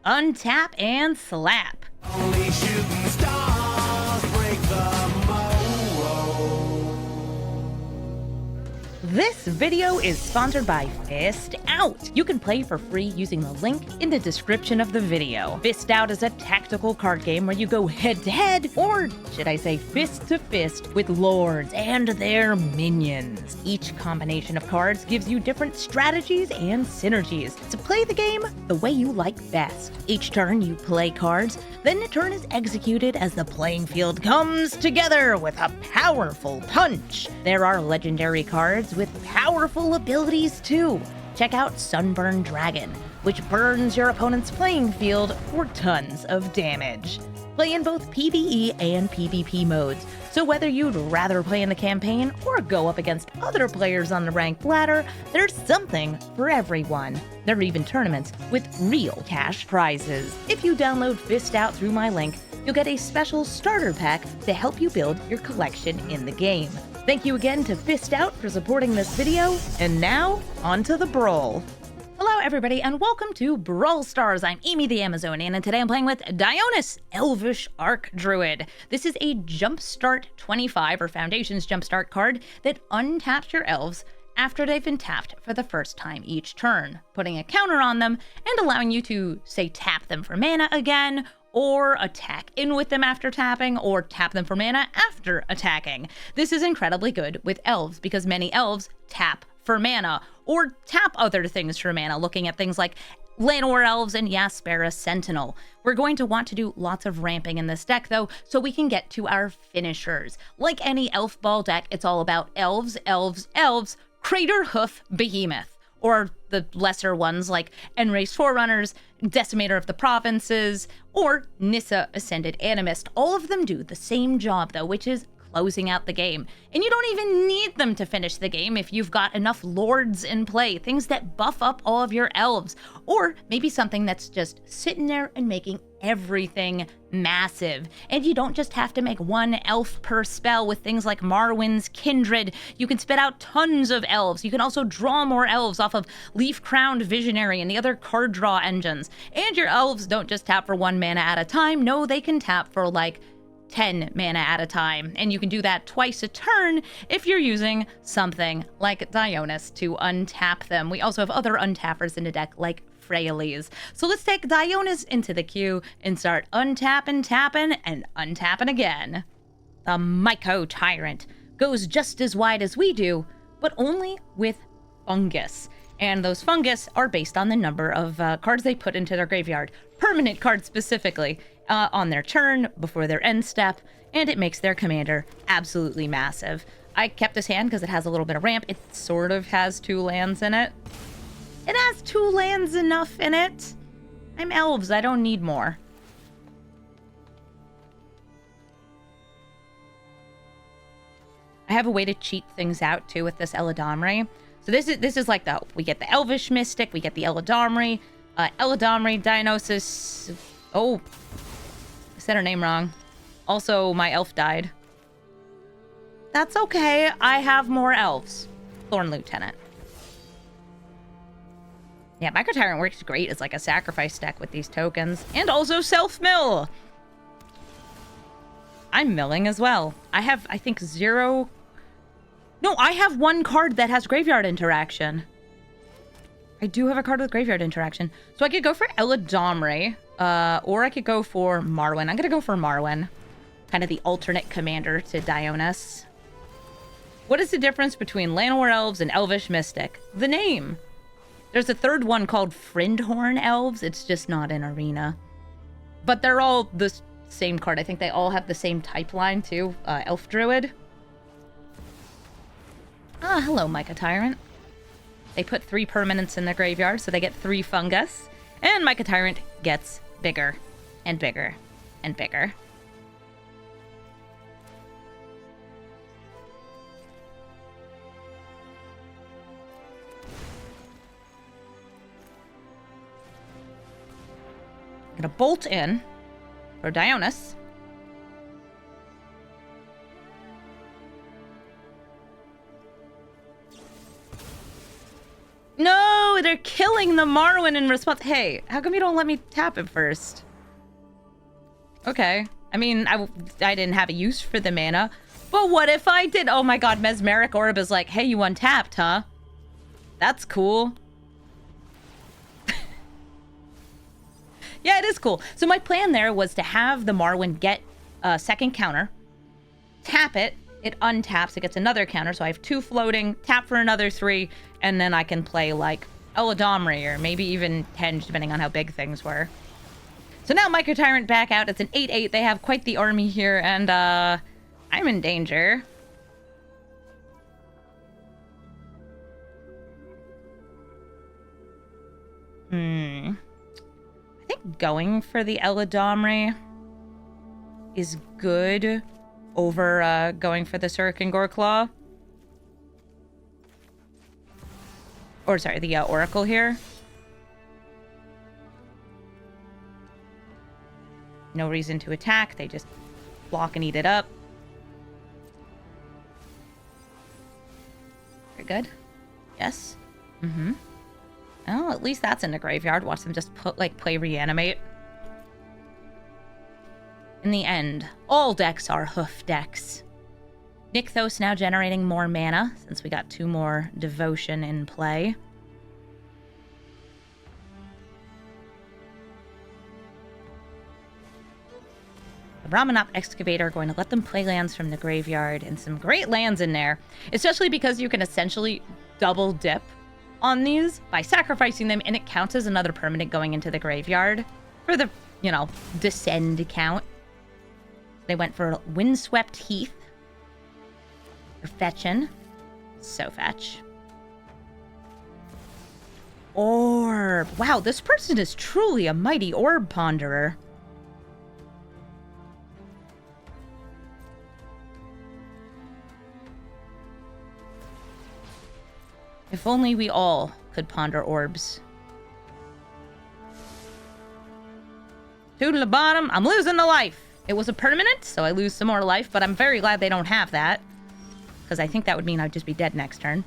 untap and slap. Only shooting stars break the mold. This video is sponsored by Fist Out. You can play for free using the link in the description of the video. Fist Out is a tactical card game where you go head-to-head, or should I say fist-to-fist, with lords and their minions. Each combination of cards gives you different strategies and synergies to play the game the way you like best. Each turn you play cards, then a turn is executed as the playing field comes together with a powerful punch. There are legendary cards with powerful abilities too. Check out Sunburn Dragon, which burns your opponent's playing field for tons of damage. Play in both PvE and PvP modes, so whether you'd rather play in the campaign or go up against other players on the ranked ladder, there's something for everyone. There are even tournaments with real cash prizes. If you download Fist Out through my link, you'll get a special starter pack to help you build your collection in the game. Thank you again to Fist Out for supporting this video, and now, on to the Brawl. Hello everybody, and welcome to Brawl Stars. I'm Amy the Amazonian, and today I'm playing with Dionus, Elvish Archdruid. This is a Jumpstart 25, or Foundations Jumpstart card that untaps your elves after they've been tapped for the first time each turn, putting a counter on them and allowing you to, say, tap them for mana again, or attack in with them after tapping, or tap them for mana after attacking. This is incredibly good with elves because many elves tap for mana, or tap other things for mana, looking at things like Llanowar Elves and Jaspera Sentinel. We're going to want to do lots of ramping in this deck, though, so we can get to our finishers. Like any Elf Ball deck, it's all about elves, elves, elves, Crater Hoof Behemoth, or the lesser ones like Enraged Forerunners, Decimator of the Provinces, or Nissa Ascended Animist. All of them do the same job, though, which is closing out the game. And you don't even need them to finish the game if you've got enough lords in play, things that buff up all of your elves, or maybe something that's just sitting there and making everything massive. And you don't just have to make one elf per spell with things like Marwyn's Kindred. You can spit out tons of elves. You can also draw more elves off of Leaf Crowned Visionary and the other card draw engines. And your elves don't just tap for 1 mana at a time. No, they can tap for like 10 mana at a time, and you can do that twice a turn if you're using something like Dionus to untap them. We also have other untappers in the deck like Freyalise. So let's take Dionus into the queue and start untapping, tapping, and untapping again. The Myco Tyrant goes just as wide as we do, but only with fungus. And those fungus are based on the number of cards they put into their graveyard. Permanent cards specifically, on their turn, before their end step, and it makes their commander absolutely massive. I kept this hand because it has a little bit of ramp. It sort of has 2 lands in it. It has 2 lands enough in it. I'm elves, I don't need more. I have a way to cheat things out too with this Eladamri. So this is like we get the Elvish Mystic, we get the Eladamri, Dionosis. Oh, I said her name wrong. Also, my elf died. That's okay, I have more elves. Thorn Lieutenant. Yeah, Myco Tyrant works great as like a sacrifice deck with these tokens. And also self-mill! I'm milling as well. I have, I think, 0... No, I have 1 card that has graveyard interaction. I do have a card with graveyard interaction. So I could go for Eladamri, or I could go for Marwyn. I'm gonna go for Marwyn. Kind of the alternate commander to Dionus. What is the difference between Llanowar Elves and Elvish Mystic? The name. There's a third one called Friendhorn Elves. It's just not in Arena. But they're all the same card. I think they all have the same type line too. Elf Druid. Ah, hello, Myco Tyrant. They put 3 permanents in their graveyard, so they get 3 fungus. And Myco Tyrant gets bigger and bigger and bigger. I'm gonna bolt in for Dionus. No, Oh, they're killing the Marwyn in response. Hey, how come you don't let me tap it first? Okay. I mean, I didn't have a use for the mana. But what if I did? Oh my god, Mesmeric Orb is like, hey, you untapped, huh? That's cool. Yeah, it is cool. So my plan there was to have the Marwyn get a second counter, tap it, it untaps, it gets another counter, so I have 2 floating, tap for another 3, and then I can play like Eladamri or maybe even Henge, depending on how big things were. So now Micro Tyrant back out. It's an 8/8. They have quite the army here, and I'm in danger. I think going for the Eladamri is good over going for the Surkin Goreclaw. Or sorry, the Oracle here. No reason to attack. They just block and eat it up. Very good. Yes. Mm-hmm. Oh, at least that's in the graveyard. Watch them just play Reanimate. In the end, all decks are hoof decks. Nykthos now generating more mana, since we got 2 more Devotion in play. The Ramanop Excavator going to let them play lands from the graveyard, and some great lands in there, especially because you can essentially double dip on these by sacrificing them, and it counts as another permanent going into the graveyard for the, you know, descend count. They went for Windswept Heath. Or fetching. So fetch. Orb. Wow, this person is truly a mighty orb ponderer. If only we all could ponder orbs. 2 to the bottom. I'm losing the life. It was a permanent, so I lose some more life, but I'm very glad they don't have that. Because I think that would mean I'd just be dead next turn.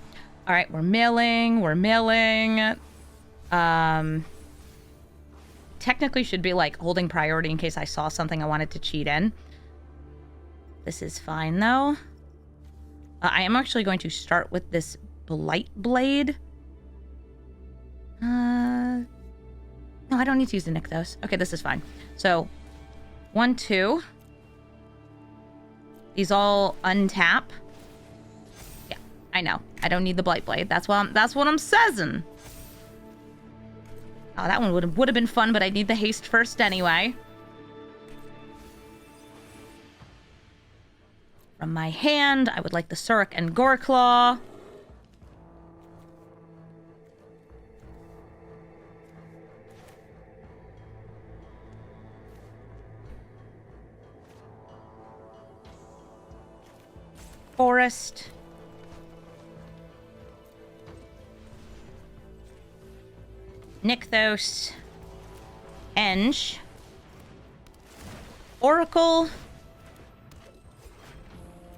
Alright, we're milling. We're milling. Technically should be, like, holding priority in case I saw something I wanted to cheat in. This is fine, though. I am actually going to start with this Blight Blade. No, I don't need to use the Nykthos. Okay, this is fine. So, 1, 2. These all untap. Yeah, I know. I don't need the Blight Blade. That's what I'm saying. Oh, that one would have been fun, but I need the haste first anyway. From my hand, I would like the Surk and Goreclaw. Forest. Nykthos. Henge. Oracle.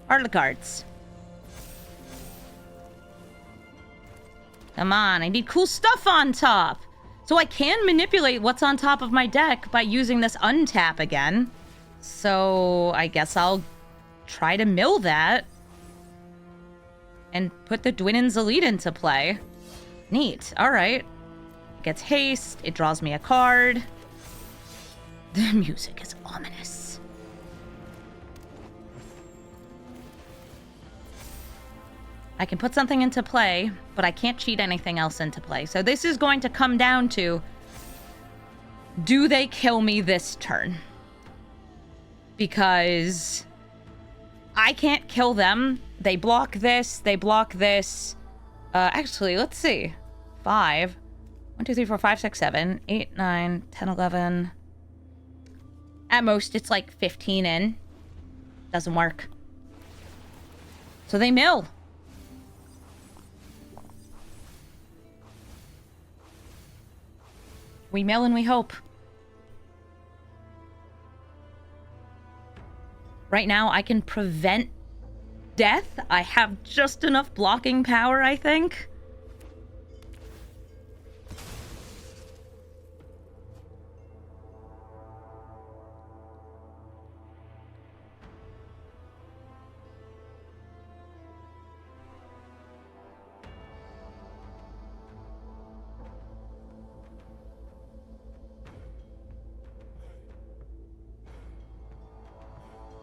Are the cards. Come on, I need cool stuff on top. So I can manipulate what's on top of my deck by using this untap again. So I guess I'll try to mill that. And put the Dwinnen's Elite into play. Neat. Alright. It gets haste. It draws me a card. The music is ominous. I can put something into play, but I can't cheat anything else into play. So this is going to come down to, do they kill me this turn? Because I can't kill them. They block this. They block this. Actually, let's see. 5. 1, 2, 3, 4, 5, 6, 7, 8, 9, 10, 11. At most, it's like 15 in. Doesn't work. So they mill. We mill and we hope. Right now, I can prevent death. I have just enough blocking power, I think.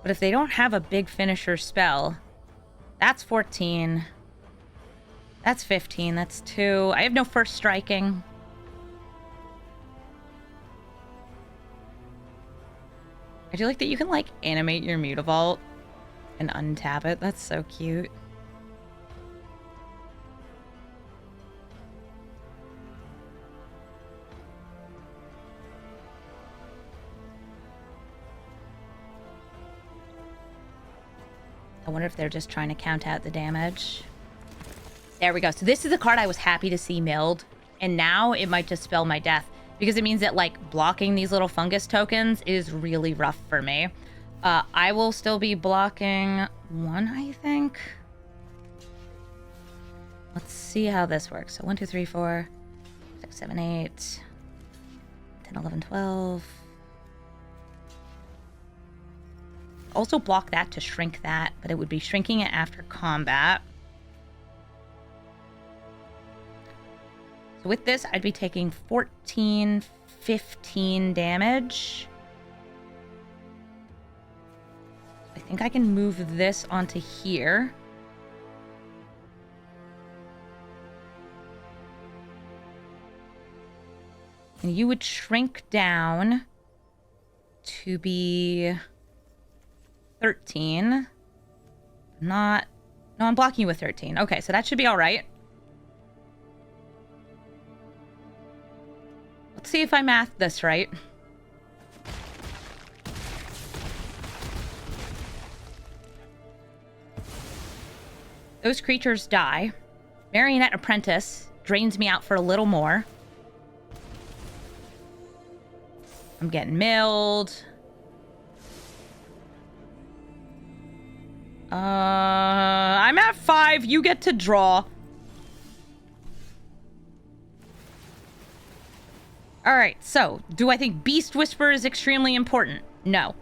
But if they don't have a big finisher spell, that's 14. That's 15. That's 2. I have no first striking. I do like that you can, like, animate your Mutavault and untap it. That's so cute. I wonder if they're just trying to count out the damage. There we go. So this is a card I was happy to see milled. And now it might just spell my death. Because it means that, like, blocking these little fungus tokens is really rough for me. I will still be blocking 1, I think. Let's see how this works. So 1, 2, 3, 4, 6, 7, 8, 10, 11, 12. Also block that to shrink that, but it would be shrinking it after combat. So with this, I'd be taking 14, 15 damage. I think I can move this onto here. And you would shrink down to be 13. No, I'm blocking you with 13. Okay, so that should be all right. Let's see if I mathed this right. Those creatures die. Marionette Apprentice drains me out for a little more. I'm getting milled. I'm at 5. You get to draw. Alright, so, do I think Beast Whisperer is extremely important? No.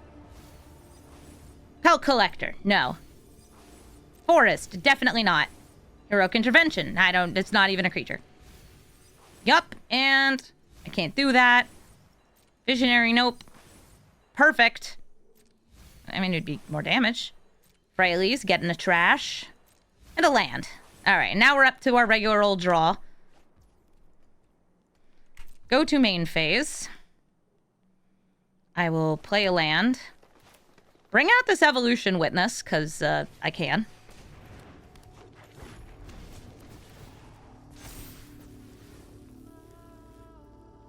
Pelt Collector? No. Forest? Definitely not. Heroic Intervention? It's not even a creature. Yup, and I can't do that. Visionary? Nope. Perfect. I mean, it'd be more damage. Fraley's getting a trash. And a land. Alright, now we're up to our regular old draw. Go to main phase. I will play a land. Bring out this Evolution Witness, because I can.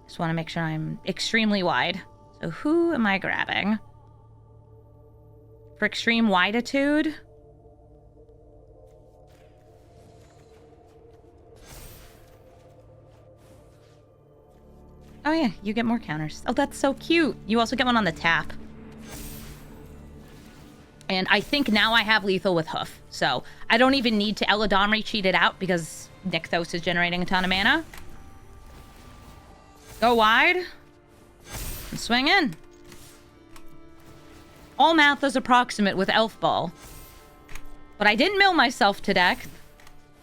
Just want to make sure I'm extremely wide. So who am I grabbing? For extreme widitude? Oh yeah, you get more counters. Oh, that's so cute. You also get one on the tap. And I think now I have lethal with Hoof. So I don't even need to Eladamri cheat it out because Nykthos is generating a ton of mana. Go wide. And swing in. All math is approximate with Elf Ball. But I didn't mill myself to death.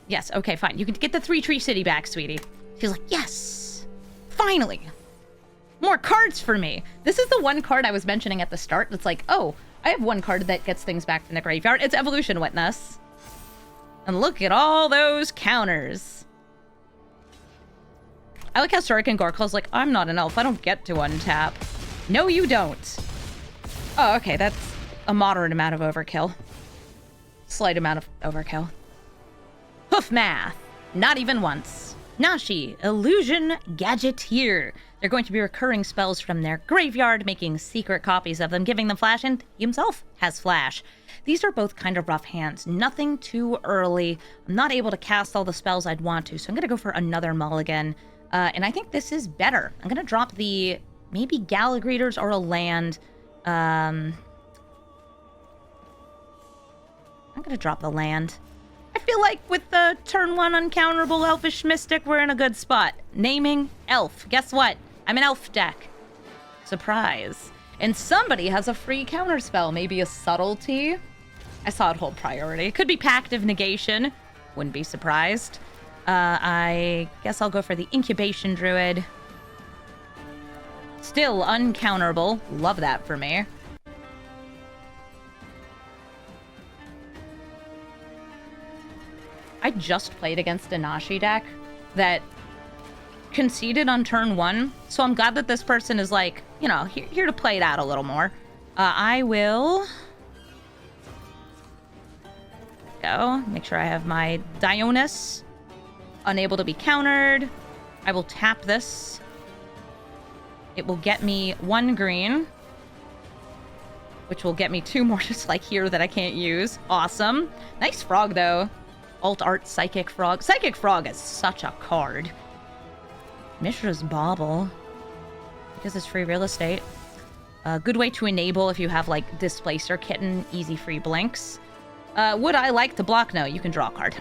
Yes, okay, fine. You can get the 3-tree city back, sweetie. She's like, yes! Finally! More cards for me! This is the one card I was mentioning at the start that's like, oh, I have one card that gets things back from the graveyard. It's Evolution Witness. And look at all those counters. I like how Surican Gorkle's like, I'm not an elf. I don't get to untap. No, you don't. Oh, okay. That's a moderate amount of overkill. Slight amount of overkill. Hoof math. Not even once. Nashi, Illusion Gadgeteer. They're going to be recurring spells from their graveyard, making secret copies of them, giving them flash, and he himself has flash. These are both kind of rough hands. Nothing too early. I'm not able to cast all the spells I'd want to, so I'm going to go for another mulligan. And I think this is better. I'm going to drop the maybe Galagreeters or a land. I'm going to drop the land. I feel like with the turn 1 uncounterable Elvish Mystic, we're in a good spot. Naming Elf. Guess what? I'm an Elf deck. Surprise. And somebody has a free counterspell. Maybe a Subtlety. I saw it hold priority. It could be Pact of Negation. Wouldn't be surprised. I guess I'll go for the Incubation Druid. Still uncounterable. Love that for me. I just played against a Nashi deck that conceded on turn 1, so I'm glad that this person is like, you know, here to play it out a little more. I will go make sure I have my Dionus unable to be countered. I will tap this. It will get me 1 green, which will get me 2 more just like here that I can't use. Awesome. Nice frog though. Alt art Psychic Frog. Psychic Frog is such a card. Mishra's Bauble, because it's free real estate. A good way to enable if you have like Displacer Kitten, easy free blinks. Would I like to block? No, you can draw a card.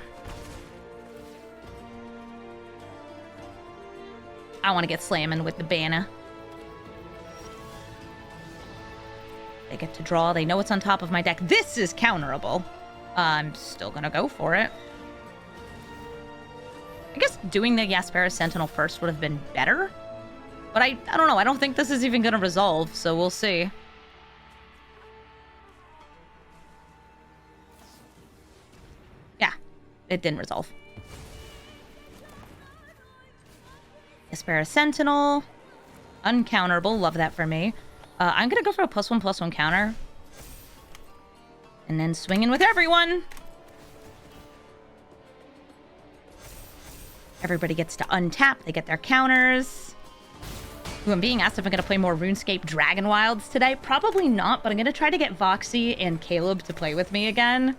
I want to get slamming with the banner. They get to draw. They know it's on top of my deck. This is counterable. I'm still gonna go for it. I guess doing the Yaspera Sentinel first would have been better. But I don't know. I don't think this is even gonna resolve, so we'll see. Yeah, it didn't resolve. Yaspera Sentinel. Uncounterable. Love that for me. I'm gonna go for a +1/+1 counter. And then swing in with everyone. Everybody gets to untap. They get their counters. Ooh, I'm being asked if I'm going to play more RuneScape Dragon Wilds today. Probably not, but I'm going to try to get Voxy and Caleb to play with me again.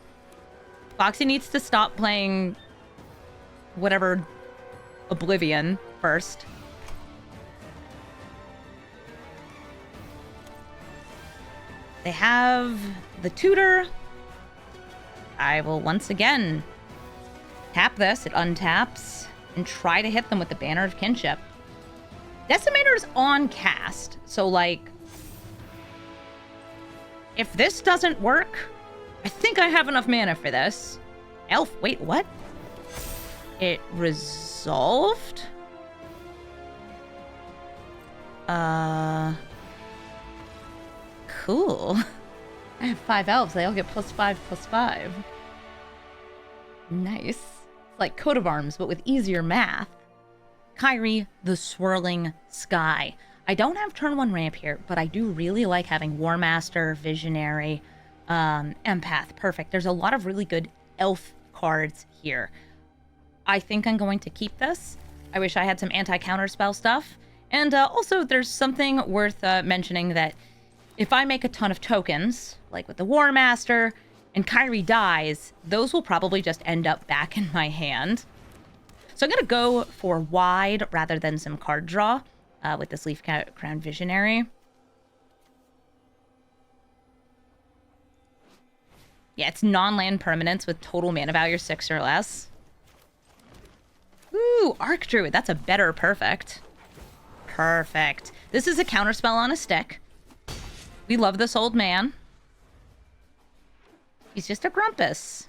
Voxy needs to stop playing whatever Oblivion first. They have the tutor. I will once again tap this. It untaps. And try to hit them with the Banner of Kinship. Decimator's on cast. So, like, if this doesn't work, I think I have enough mana for this. Elf, wait, what? It resolved? Cool. I have 5 elves. They all get +5/+5. Nice. Like Coat of Arms, but with easier math. Kyrie, the Swirling Sky. I don't have turn 1 ramp here, but I do really like having War Master, Visionary, Empath. Perfect. There's a lot of really good elf cards here. I think I'm going to keep this. I wish I had some anti-counter spell stuff. And also, there's something worth mentioning that if I make a ton of tokens, like with the War Master, and Kyrie dies, those will probably just end up back in my hand. So I'm going to go for wide rather than some card draw with this Leaf Crown Visionary. Yeah, it's non-land permanents with total mana value 6 or less. Ooh, Archdruid. That's a better perfect. Perfect. This is a counterspell on a stick. We love this old man. He's just a grumpus.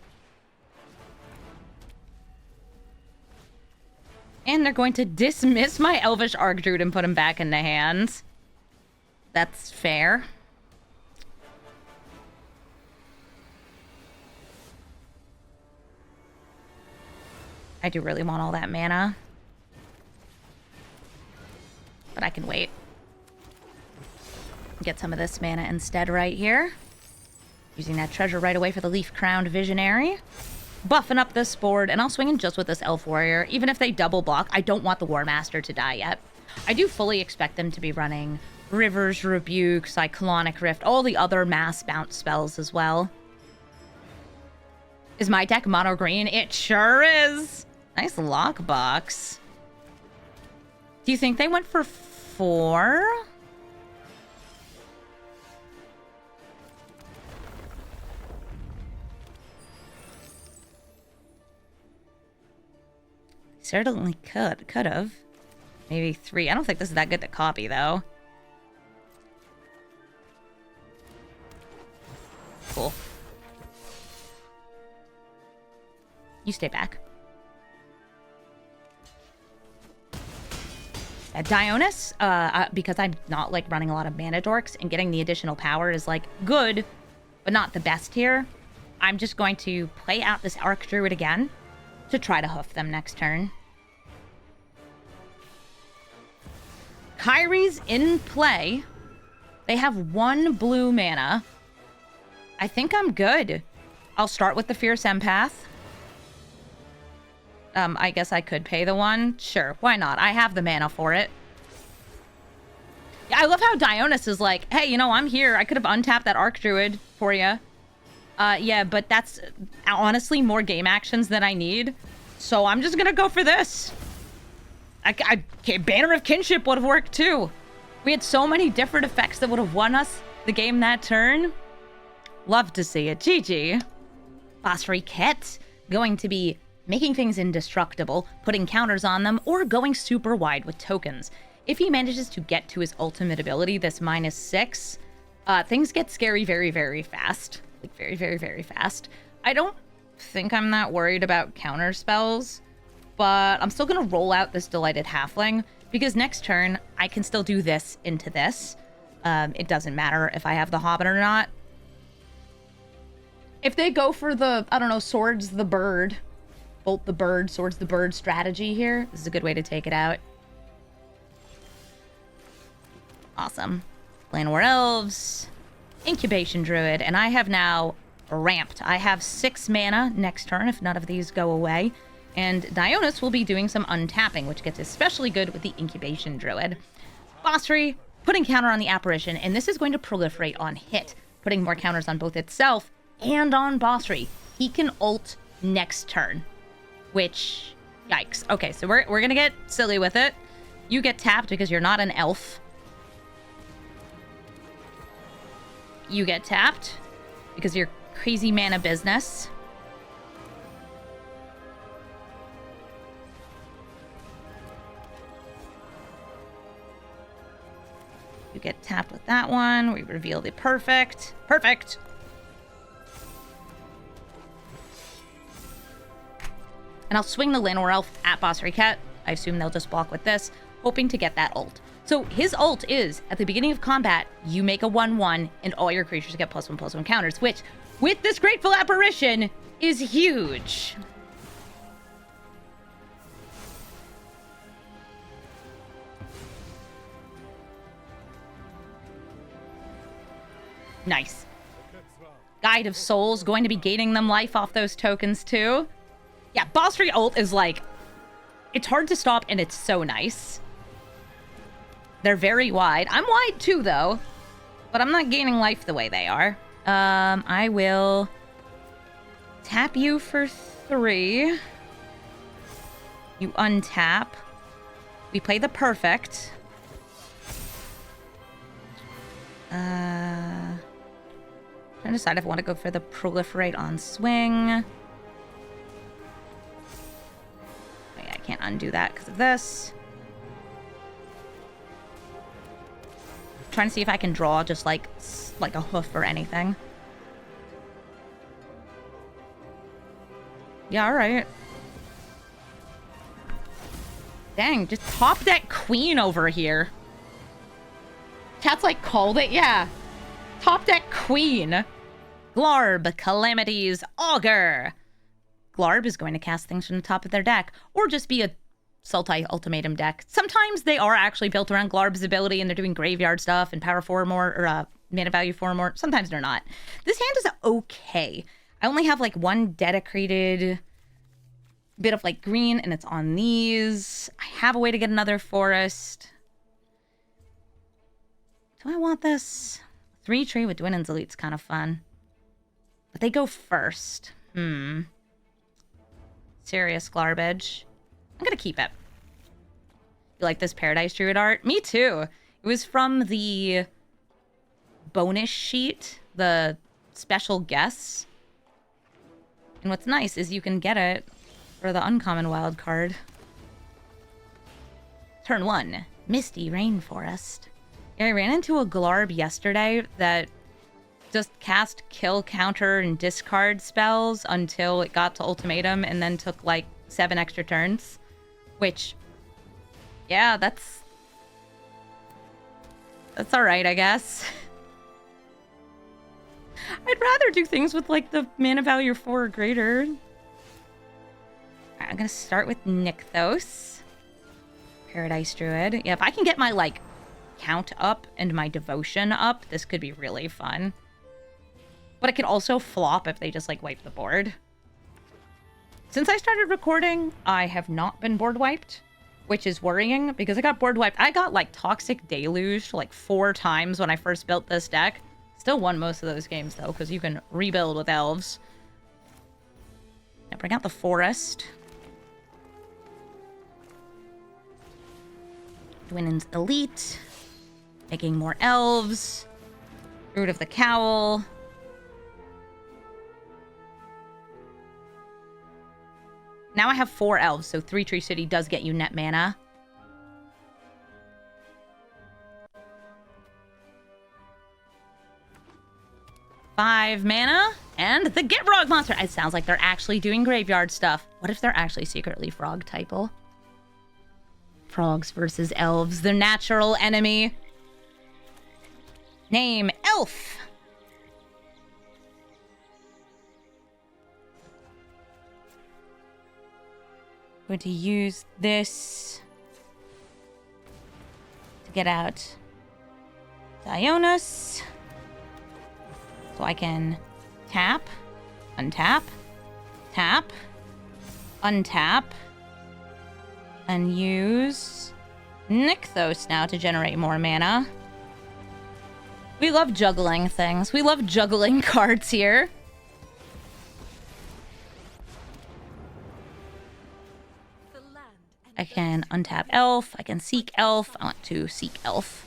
And they're going to dismiss my Elvish Archdruid and put him back in the hands. That's fair. I do really want all that mana. But I can wait. Get some of this mana instead right here. Using that treasure right away for the Leaf Crowned Visionary. Buffing up this board, and I'll swing in just with this Elf Warrior. Even if they double block, I don't want the War Master to die yet. I do fully expect them to be running River's Rebuke, Cyclonic Rift, all the other mass bounce spells as well. Is my deck mono green? It sure is! Nice lockbox. Do you think they went for 4? Certainly could have. Maybe 3. I don't think this is that good to copy, though. Cool. You stay back. Dionus, because I'm not, like, running a lot of mana dorks, and getting the additional power is, like, good, but not the best here. I'm just going to play out this Archdruid again. to try to hoof them next turn. Kyrie's in play. They have 1 blue mana. I think I'm good. I'll start with the Fierce Empath. I guess I could pay the 1. Sure, why not? I have the mana for it. Yeah, I love how Dionus is like, hey, you know, I'm here. I could have untapped that Archdruid for you. Yeah, but that's honestly more game actions than I need. So I'm just gonna go for this. Banner of Kinship would have worked too. We had so many different effects that would have won us the game that turn. Love to see it. GG. Phosphori Ket going to be making things indestructible, putting counters on them, or going super wide with tokens. If he manages to get to his ultimate ability, this -6, things get scary very, very fast. Like, very, very, very fast. I don't think I'm that worried about counter spells, but I'm still going to roll out this Delighted Halfling, because next turn, I can still do this into this. It doesn't matter if I have the Hobbit or not. If they go for the, I don't know, Swords the Bird, Bolt the Bird, Swords the Bird strategy here, this is a good way to take it out. Awesome. Llanowar Elves, Incubation Druid, and I have now ramped. I have 6 mana next turn if none of these go away. And Dionus will be doing some untapping, which gets especially good with the Incubation Druid. Phosphori, putting counter on the Apparition, and this is going to proliferate on hit, putting more counters on both itself and on Phosphori. He can ult next turn, which, yikes. Okay, so we're gonna get silly with it. You get tapped because you're not an elf. You get tapped because you're crazy mana business. You get tapped with that one. We reveal the perfect. Perfect! And I'll swing the Llanowar Elf at Phosphori Ket. I assume they'll just block with this, hoping to get that ult. So his ult is, at the beginning of combat, you make a 1/1, and all your creatures get +1/+1 counters, which, with this Grateful Apparition, is huge. Nice. Guide of Souls, going to be gaining them life off those tokens, too. Yeah, Phosphori ult is like... It's hard to stop, and it's so nice. They're very wide. I'm wide, too, though. But I'm not gaining life the way they are. I will... tap you for 3. You untap. We play the perfect. Trying to decide if I want to go for the proliferate on swing. Oh, yeah, I can't undo that because of this. Trying to see if I can draw just like a hoof or anything. Yeah, all right. Dang, just top that queen over here. Cat's like called it, yeah. Top deck queen. Glarb, Calamities, Augur. Glarb is going to cast things from the top of their deck, or just be a Sultai Ultimatum deck. Sometimes they are actually built around Glarb's ability and they're doing graveyard stuff and power 4 more, or mana value 4 more. Sometimes they're not. This hand is okay. I only have like 1 dedicated bit of like green, and it's on these. I have a way to get another forest. Do I want this? 3 tree with Dwinnen's Elite's kind of fun. But they go first. Serious garbage. I'm gonna keep it. You like this Paradise Druid art? Me too. It was from the bonus sheet, the special guests. And what's nice is you can get it for the uncommon wild card. Turn 1, Misty Rainforest. Yeah, I ran into a Glarb yesterday that just cast kill, counter, and discard spells until it got to ultimatum and then took like 7 extra turns. Which, yeah, that's alright, I guess. I'd rather do things with like the mana value 4 or greater. I'm gonna start with Nykthos. Paradise Druid. Yeah, if I can get my, like, count up and my devotion up, this could be really fun. But it could also flop if they just, like, wipe the board. Since I started recording, I have not been board wiped, which is worrying because I got board wiped. I got, like, Toxic Deluge, like, 4 times when I first built this deck. Still won most of those games, though, because you can rebuild with Elves. Now bring out the Forest. Dwinen's Elite. Making more Elves. Root of the Cowl. Now I have 4 Elves, so 3 Tree City does get you net mana. Five mana, and the Gitrog monster. It sounds like they're actually doing graveyard stuff. What if they're actually secretly frog typal? Frogs versus elves, their natural enemy. Name, Elf. Going to use this to get out Dionus. So I can tap, untap, tap, untap, and use Nykthos now to generate more mana. We love juggling things. We love juggling cards here. I can untap Elf. I can seek Elf. I want to seek Elf.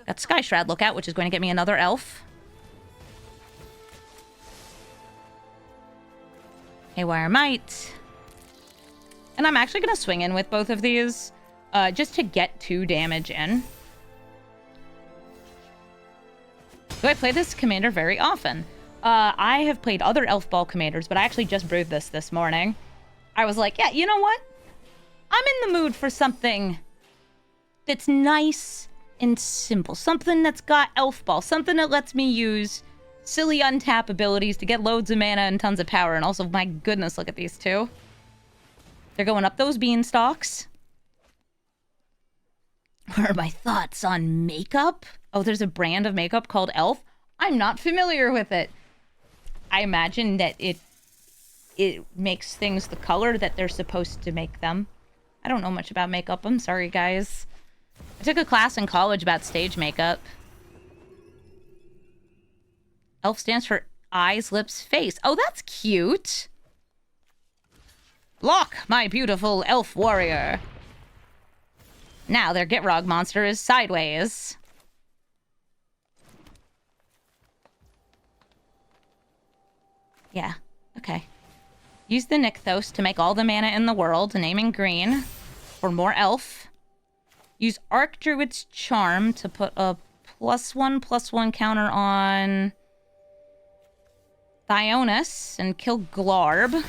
Got Sky Shroud Lookout, which is going to get me another Elf. Haywire Might. And I'm actually going to swing in with both of these just to get 2 damage in. Do I play this commander very often? I have played other Elf Ball commanders, but I actually just brewed this morning. I was like, yeah, you know what? I'm in the mood for something that's nice and simple. Something that's got Elf Ball. Something that lets me use silly untap abilities to get loads of mana and tons of power. And also, my goodness, look at these two. They're going up those beanstalks. What are my thoughts on makeup? Oh, there's a brand of makeup called Elf. I'm not familiar with it. I imagine that it makes things the color that they're supposed to make them. I don't know much about makeup. I'm sorry, guys. I took a class in college about stage makeup. Elf stands for eyes, lips, face. Oh, that's cute. Block, my beautiful elf warrior. Now their Gitrog monster is sideways. Yeah, okay. Use the Nykthos to make all the mana in the world, naming green for more elf. Use Archdruid's Charm to put a +1/+1 counter on Dionus and kill Glarb.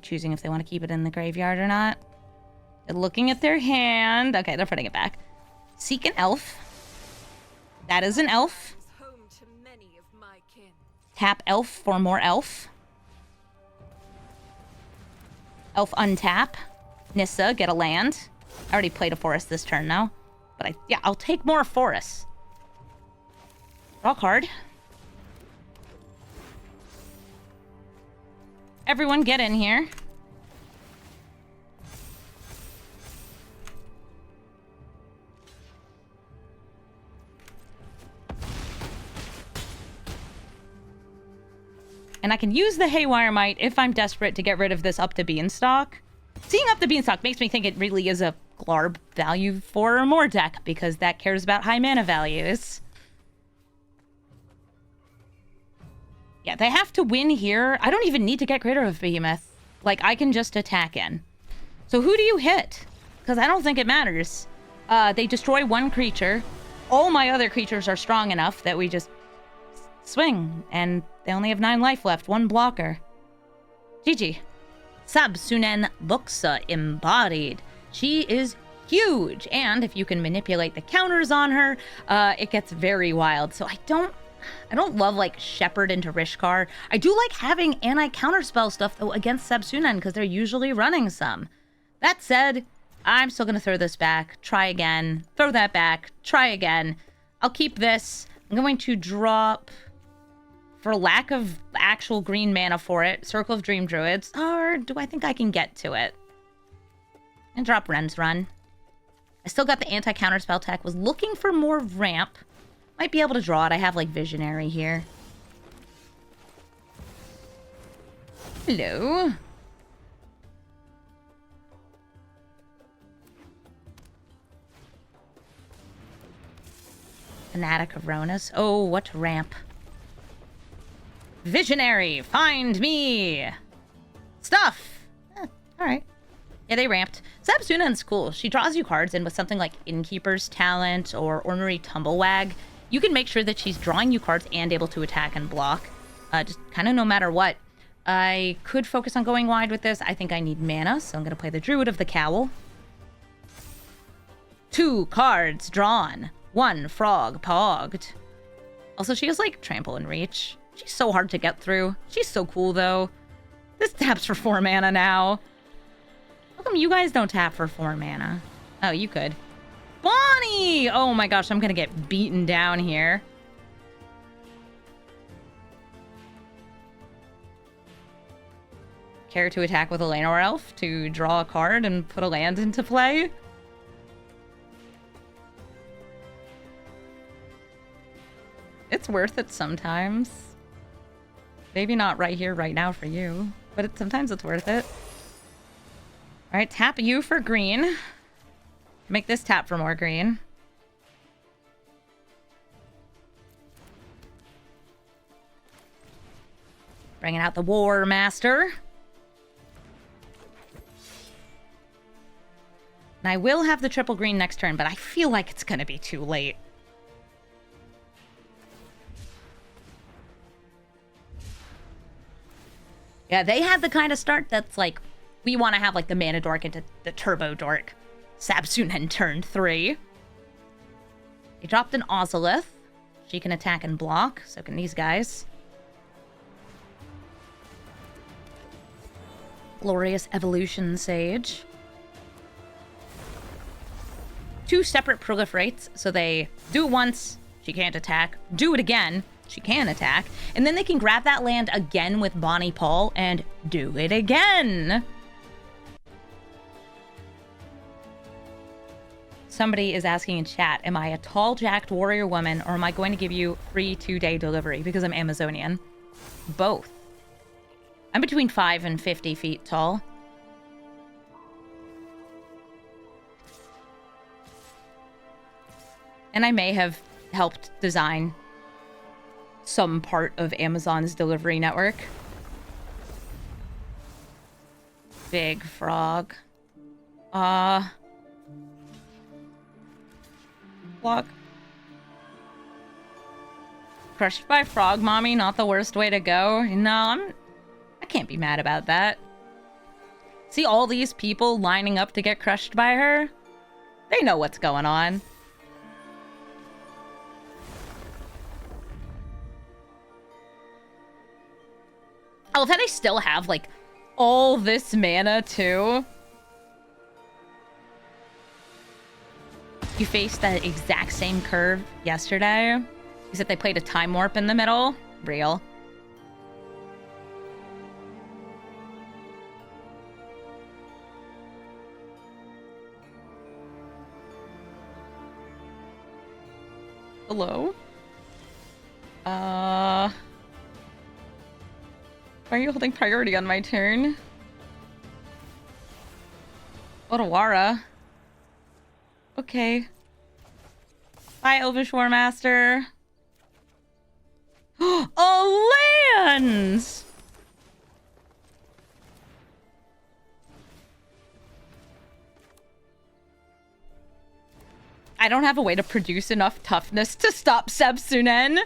Choosing if they want to keep it in the graveyard or not. They're looking at their hand. Okay, they're putting it back. Seek an elf. That is an elf. Tap elf for more elf. Elf untap. Nissa, get a land. I already played a forest this turn now. But yeah, I'll take more forests. Draw card. Everyone get in here. And I can use the Haywire Might if I'm desperate to get rid of this up to Beanstalk. Seeing up the Beanstalk makes me think it really is a Glarb value for or more deck, because that cares about high mana values. Yeah, they have to win here. I don't even need to get rid of Behemoth. Like, I can just attack in. So who do you hit? Because I don't think it matters. They destroy one creature. All my other creatures are strong enough that we just swing. And they only have 9 life left. 1 blocker. GG. Sabsunen Buxa embodied. She is huge. And if you can manipulate the counters on her, it gets very wild. So I don't love like Shepherd into Rishkar. I do like having anti-counterspell stuff though against Sebsunen because they're usually running some. That said, I'm still gonna throw this back, try again, throw that back, try again. I'll keep this. I'm going to drop, for lack of actual green mana for it, Circle of Dream Druids, or do I think I can get to it? And drop Ren's Run. I still got the anti-counterspell tech. Was looking for more ramp. Might be able to draw it. I have, like, Visionary here. Hello. Fanatic of Ronus. Oh, what ramp? Visionary, find me! Stuff! Alright. Yeah, they ramped. Sebsunen's cool. She draws you cards, and with something like Innkeeper's Talent or Ornery Tumblewag, you can make sure that she's drawing you cards and able to attack and block. Just kind of no matter what. I could focus on going wide with this. I think I need mana, so I'm going to play the Druid of the Cowl. 2 cards drawn. 1 frog pogged. Also, she has, like, Trample and Reach. She's so hard to get through. She's so cool, though. This taps for 4 mana now. How come you guys don't tap for 4 mana? Oh, you could. Bonnie! Oh my gosh, I'm gonna get beaten down here. Care to attack with a Llanowar Elf to draw a card and put a land into play? It's worth it sometimes. Maybe not right here, right now for you, but sometimes it's worth it. All right, tap you for green. Make this tap for more green. Bringing out the War Master. And I will have the triple green next turn, but I feel like it's going to be too late. Yeah, they had the kind of start that's like, we want to have like the Mana Dork into the Turbo Dork. Sebsunen turn 3. He dropped an Ozolith. She can attack and block, so can these guys. Glorious Evolution Sage. 2 separate proliferates, so they do it once, she can't attack. Do it again, she can attack. And then they can grab that land again with Bonnie Paul and do it again. Somebody is asking in chat, am I a tall, jacked warrior woman, or am I going to give you free 2-day delivery because I'm Amazonian? Both. I'm between 5 and 50 feet tall. And I may have helped design some part of Amazon's delivery network. Big frog. Block. Crushed by frog mommy, not the worst way to go. No, I can't be mad about that. See all these people lining up to get crushed by her? They know what's going on. I love how they still have, like, all this mana, too. You faced that exact same curve yesterday, except they played a Time Warp in the middle. Real. Hello? Why are you holding priority on my turn? Otawara. Okay. Bye, Elvish War Master. A lands! I don't have a way to produce enough toughness to stop Sebsunen.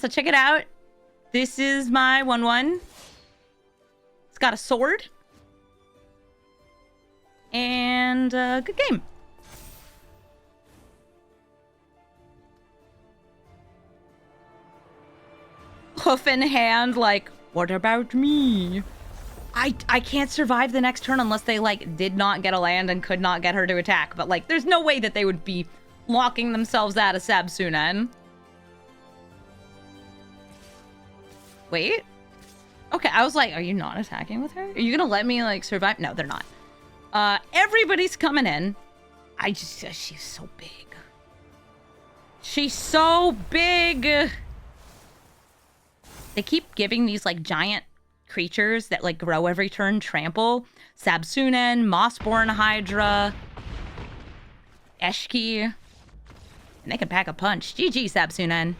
So check it out. This is my 1/1. It's got a sword. and good game. Hoof in hand, like, what about me? I can't survive the next turn unless they, like, did not get a land and could not get her to attack. But, like, there's no way that they would be locking themselves out of Sabsunen. Wait. Okay, I was like, are you not attacking with her? Are you gonna let me, like, survive? No, they're not. Everybody's coming in. She's so big. She's so big. They keep giving these, like, giant creatures that, like, grow every turn trample. Sabsunen, Mossborn Hydra, Eshki. And they can pack a punch. GG, Sabsunen.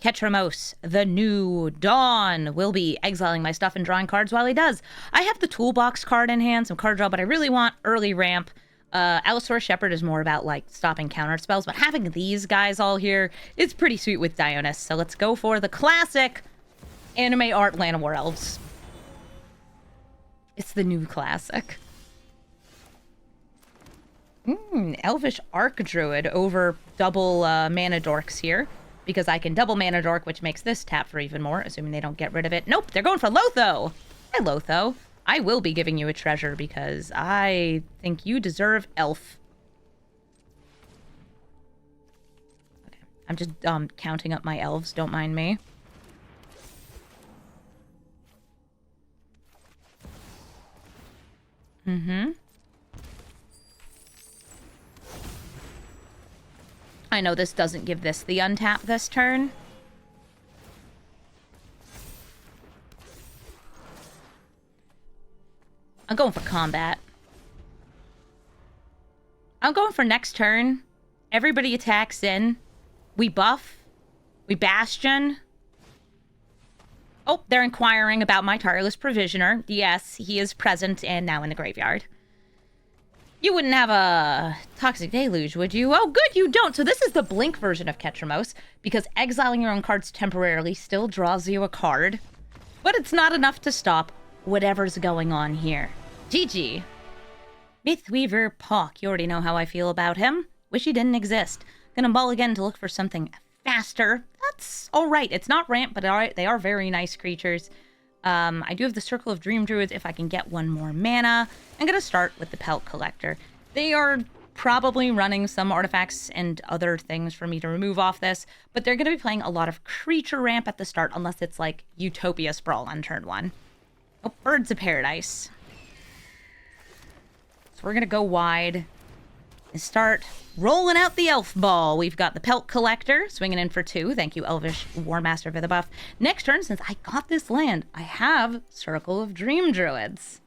Ketramos, the new Dawn, will be exiling my stuff and drawing cards while he does. I have the toolbox card in hand, some card draw, but I really want early ramp. Allosaurus Shepherd is more about, like, stopping counter spells, but having these guys all here is pretty sweet with Dionus. So let's go for the classic anime art Land of War Elves. It's the new classic. Elvish Archdruid over double mana dorks here. Because I can double mana dork, which makes this tap for even more, assuming they don't get rid of it. Nope, they're going for Lotho. Hi, Lotho. I will be giving you a treasure because I think you deserve elf. Okay, I'm just counting up my elves. Don't mind me. I know this doesn't give this the untap this turn. I'm going for combat. I'm going for next turn. Everybody attacks in. We buff. We bastion. Oh, they're inquiring about my tireless provisioner. Yes, he is present and now in the graveyard. You wouldn't have a Toxic Deluge, would you? Oh, good, you don't. So this is the Blink version of Ketramos, because exiling your own cards temporarily still draws you a card. But it's not enough to stop whatever's going on here. GG. Mythweaver Pawk. You already know how I feel about him. Wish he didn't exist. Gonna ball again to look for something faster. That's alright. It's not ramp, but alright. They are very nice creatures. I do have the Circle of Dream Druids if I can get one more mana. I'm going to start with the Pelt Collector. They are probably running some artifacts and other things for me to remove off this, but they're going to be playing a lot of creature ramp at the start, unless it's like Utopia Sprawl on turn 1. Oh, Birds of Paradise. So we're going to go wide and start rolling out the elf ball. We've got the Pelt Collector swinging in for 2. Thank you, Elvish Warmaster, for the buff. Next turn, since I got this land, I have Circle of Dream Druids.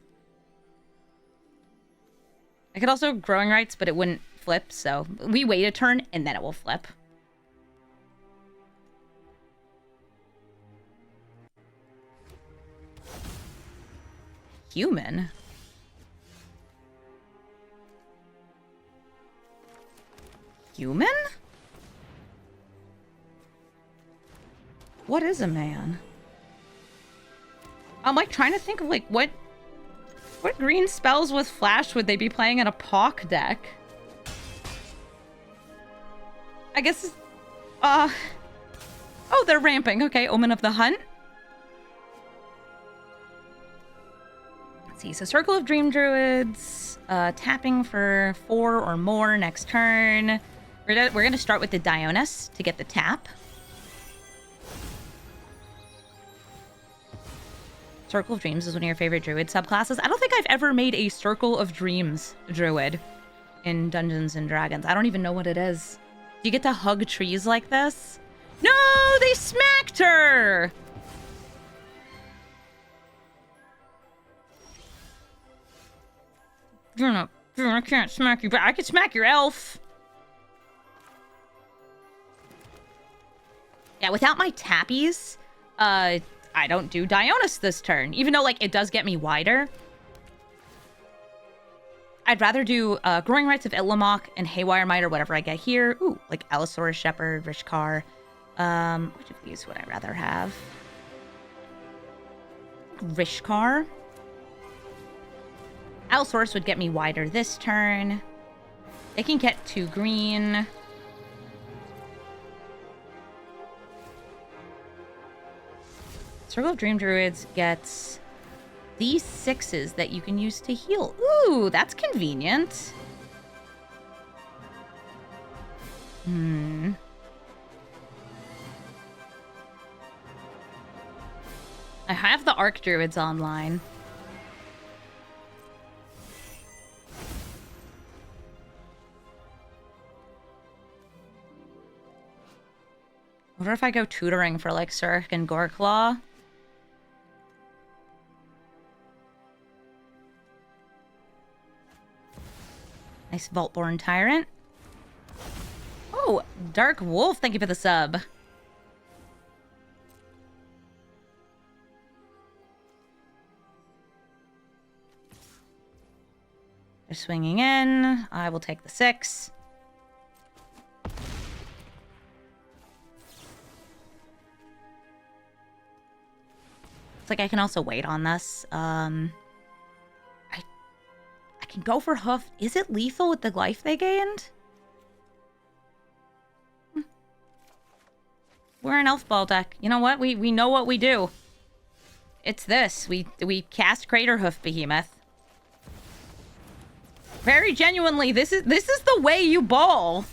I could also Growing Rights, but it wouldn't flip, so we wait a turn and then it will flip. Human. Human? What is a man? I'm like trying to think of like what green spells with flash would they be playing in a Pawk deck? I guess oh, they're ramping. Okay, Omen of the Hunt. Let's see. So Circle of Dream Druids, tapping for 4 or more next turn. We're going to start with the Dionus to get the tap. Circle of Dreams is one of your favorite druid subclasses. I don't think I've ever made a Circle of Dreams druid in Dungeons and Dragons. I don't even know what it is. Do you get to hug trees like this? No, they smacked her! I can't smack you, but I can smack your elf. Yeah, without my tappies, I don't do Dionus this turn. Even though, like, it does get me wider. I'd rather do Growing Rights of Itlimoc and Haywire Might or whatever I get here. Ooh, like Allosaurus Shepherd, Rishkar. Which of these would I rather have? Rishkar. Owl Source would get me wider this turn. They can get 2 green. Circle of Dream Druids gets these 6s that you can use to heal. Ooh, that's convenient. I have the Archdruids online. What if I go tutoring for like Surk and Goreclaw? Nice Vaultborn Tyrant. Oh, Dark Wolf, thank you for the sub. They're swinging in. I will take the 6. It's like I can also wait on this. I can go for Hoof. Is it lethal with the life they gained? We're an Elf Ball deck. You know what? We know what we do. It's this. We cast Crater Hoof Behemoth. Very genuinely, this is the way you ball.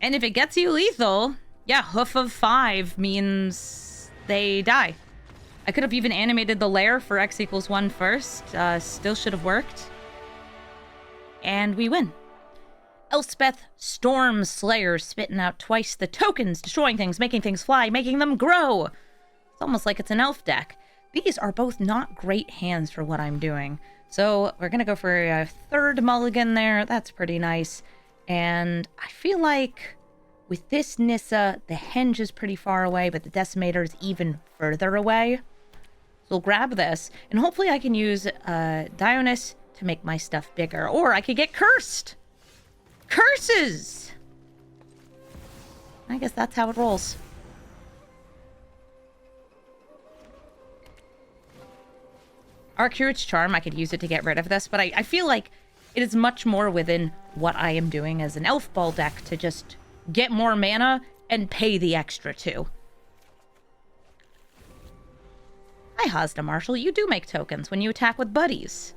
And if it gets you lethal, yeah, Hoof of 5 means they die. I could have even animated the lair for X equals 1 first. Still should have worked. And we win. Elspeth Storm Slayer spitting out twice the tokens, destroying things, making things fly, making them grow. It's almost like it's an elf deck. These are both not great hands for what I'm doing. So we're going to go for a 3rd mulligan there. That's pretty nice. And I feel like with this Nissa, the Henge is pretty far away, but the Decimator is even further away. So we'll grab this, and hopefully I can use Dionus to make my stuff bigger. Or I could get cursed! Curses! I guess that's how it rolls. Archdruid's Charm, I could use it to get rid of this, but I feel like it is much more within what I am doing as an Elf Ball deck to just get more mana and pay the extra too. Hi, Hazda Marshall. You do make tokens when you attack with buddies.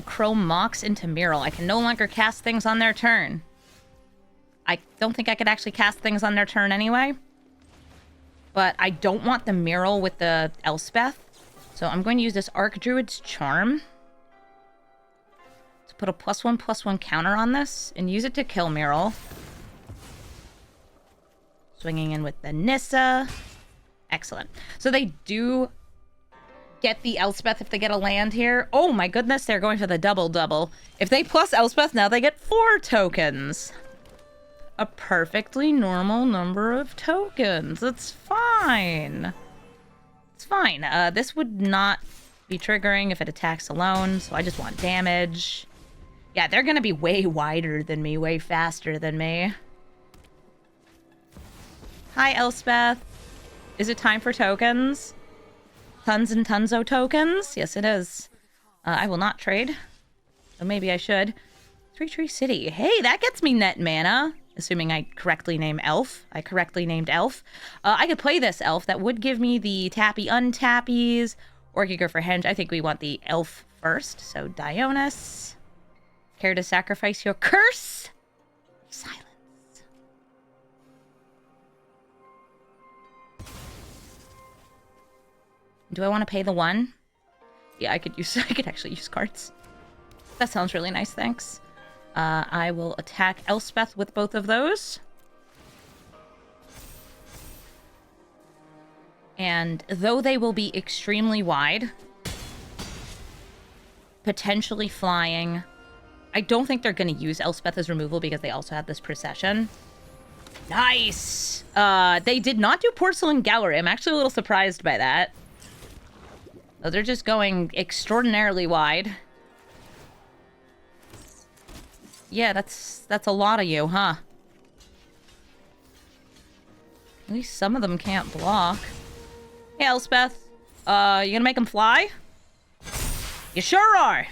Chrome Mox into Mural. I can no longer cast things on their turn. I don't think I could actually cast things on their turn anyway. But I don't want the Mural with the Elspeth. So I'm going to use this Archdruid's Charm to put a +1/+1 counter on this and use it to kill Mural. Swinging in with the Nissa. Excellent. So they do get the Elspeth if they get a land here. Oh my goodness, they're going for the double-double. If they plus Elspeth, now they get 4 tokens. A perfectly normal number of tokens. It's fine. It's fine. This would not be triggering if it attacks alone, so I just want damage. Yeah, they're gonna be way wider than me, way faster than me. Hi, Elspeth. Is it time for tokens? Tons and tons of tokens? Yes, it is. I will not trade. So maybe I should. Three Tree City. Hey, that gets me net mana. Assuming I correctly name Elf. I correctly named Elf. I could play this Elf. That would give me the tappy untappies. Or I could go for Henge. I think we want the Elf first. So Dionus. Care to sacrifice your curse? Silence. Do I want to pay the 1? Yeah, I could actually use cards. That sounds really nice, thanks. I will attack Elspeth with both of those. And though they will be extremely wide, potentially flying, I don't think they're going to use Elspeth as removal because they also have this procession. Nice! They did not do Porcelain Gallery. I'm actually a little surprised by that. So they're just going extraordinarily wide. Yeah, that's a lot of you, huh? At least some of them can't block. Hey, Elspeth. You gonna make them fly? You sure are.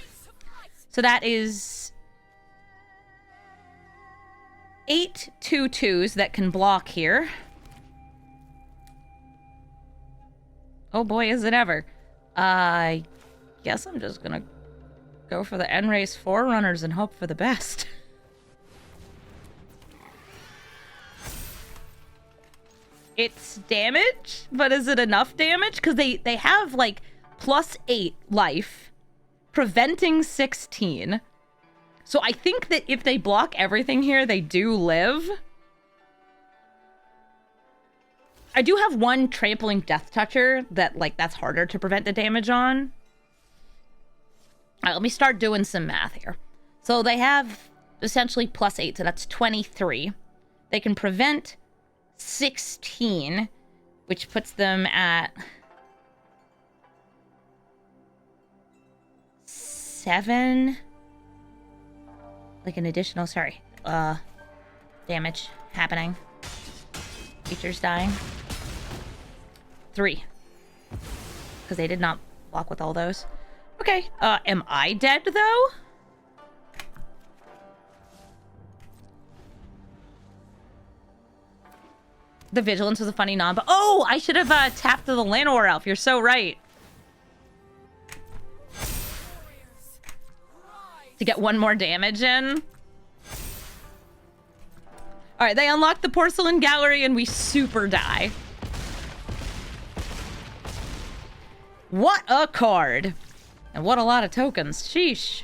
So that is 8 2/2s that can block here. Oh boy, is it ever. I guess I'm just gonna go for the N-Race Forerunners and hope for the best. It's damage, but is it enough damage? Because they have, like, +8 life, preventing 16. So I think that if they block everything here, they do live. I do have one trampling Death Toucher that, like, that's harder to prevent the damage on. All right, let me start doing some math here. So they have essentially +8, so that's 23. They can prevent 16, which puts them at 7. Like an additional, sorry, damage happening. Creatures dying. 3. Because they did not block with all those. Okay, am I dead, though? The Vigilance was a funny nod, but... Oh, I should have tapped to the Llanowar Elf. You're so right. To get one more damage in. Alright, they unlock the Porcelain Gallery and we super die. What a card. And what a lot of tokens. Sheesh.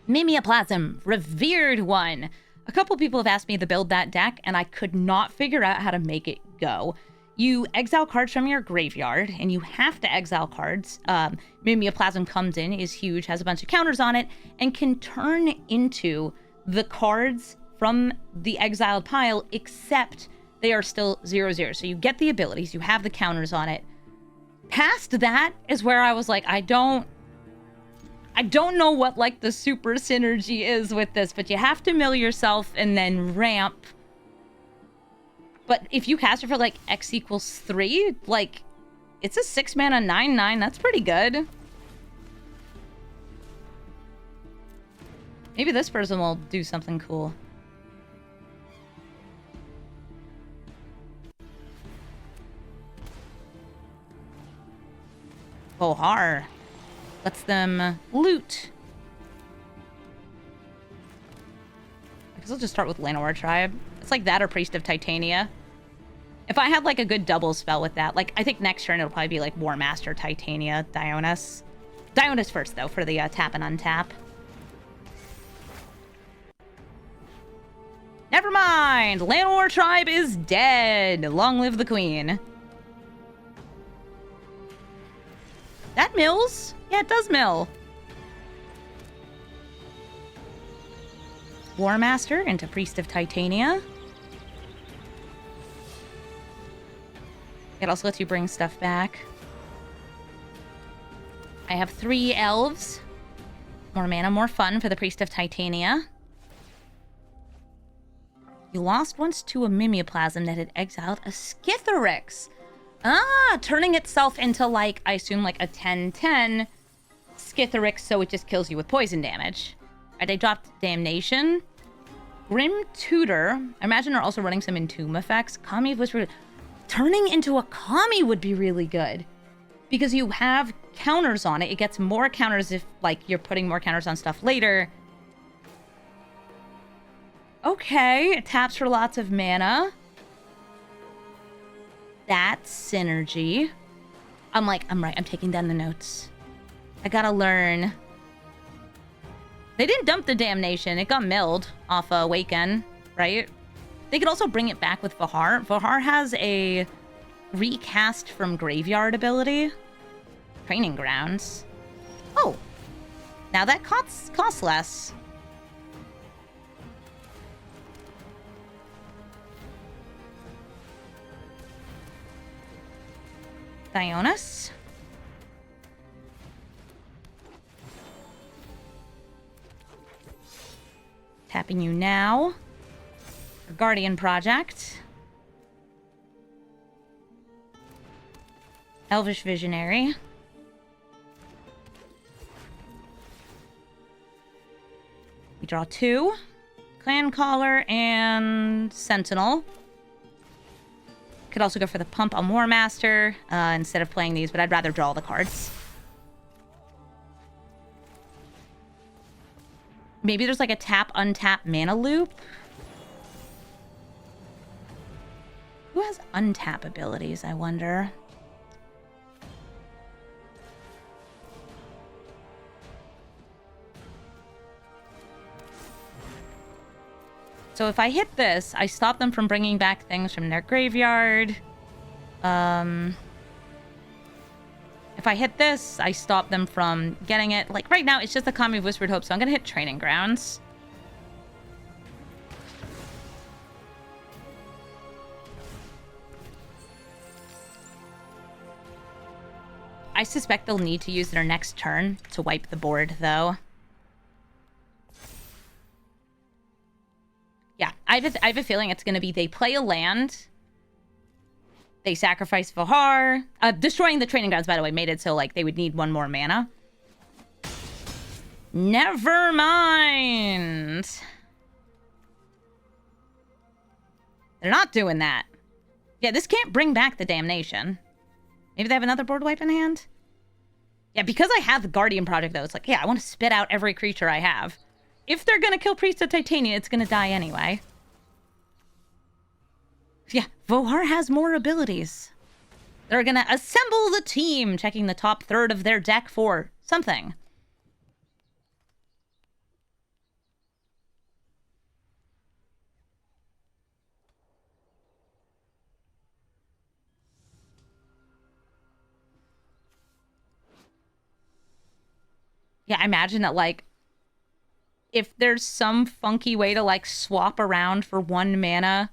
Mimeoplasm, revered one. A couple people have asked me to build that deck, and I could not figure out how to make it go. You exile cards from your graveyard, and you have to exile cards. Mimeoplasm comes in, is huge, has a bunch of counters on it, and can turn into the cards from the exiled pile, except they are still 0/0. So you get the abilities, you have the counters on it. Past that is where I was like, I don't know what, like, the super synergy is with this, but you have to mill yourself and then ramp. But if you cast it for, like, X equals 3, like, it's a 6-mana 9/9. That's pretty good. Maybe this person will do something cool. Bohar. Lets them loot. I guess I'll just start with Llanowar Tribe. It's like that or Priest of Titania. If I had, like, a good double spell with that, like, I think next turn it'll probably be, like, War Master, Titania, Dionus. Dionus first, though, for the tap and untap. Never mind! Llanowar Tribe is dead! Long live the Queen. That mills? Yeah, it does mill. War Master into Priest of Titania. It also lets you bring stuff back. I have 3 elves. More mana, more fun for the Priest of Titania. You lost once to a Mimeoplasm that had exiled a Skithiryx. Ah, turning itself into, like, I assume, like, a 10/10 Skithiryx, so it just kills you with poison damage. Alright, they dropped Damnation. Grim Tutor. I imagine they're also running some Entomb effects. Kami of Whisper. Turning into a Kami would be really good. Because you have counters on it. It gets more counters if, like, you're putting more counters on stuff later. Okay, it taps for lots of mana. That's synergy. I'm right. I'm taking down the notes. I gotta learn. They didn't dump the Damnation. It got milled off Awaken, right? They could also bring it back with Vahar. Vahar has a recast from graveyard ability. Training Grounds. Oh. Now that costs less. Dionus. Tapping you now. Guardian Project. Elvish Visionary. We draw 2. Clan Caller and Sentinel. Could also go for the Pump on War Master instead of playing these, but I'd rather draw the cards. Maybe there's like a tap, untap mana loop. Who has untap abilities, I wonder? So if I hit this, I stop them from bringing back things from their graveyard. If I hit this, I stop them from getting it. Like, right now, it's just a Kami of Whispered Hope, so I'm going to hit Training Grounds. I suspect they'll need to use their next turn to wipe the board, though. Yeah, I have a feeling it's going to be they play a land, they sacrifice Vahar. Destroying the Training Grounds, by the way, made it so like they would need 1 more mana. Never mind. They're not doing that. Yeah, this can't bring back the Damnation. Maybe they have another board wipe in hand? Yeah, because I have the Guardian Project, though, it's like, yeah, I want to spit out every creature I have. If they're going to kill Priest of Titania, it's going to die anyway. Yeah, Vohar has more abilities. They're going to assemble the team, checking the top third of their deck for something. Yeah, I imagine that, like, if there's some funky way to, like, swap around for 1 mana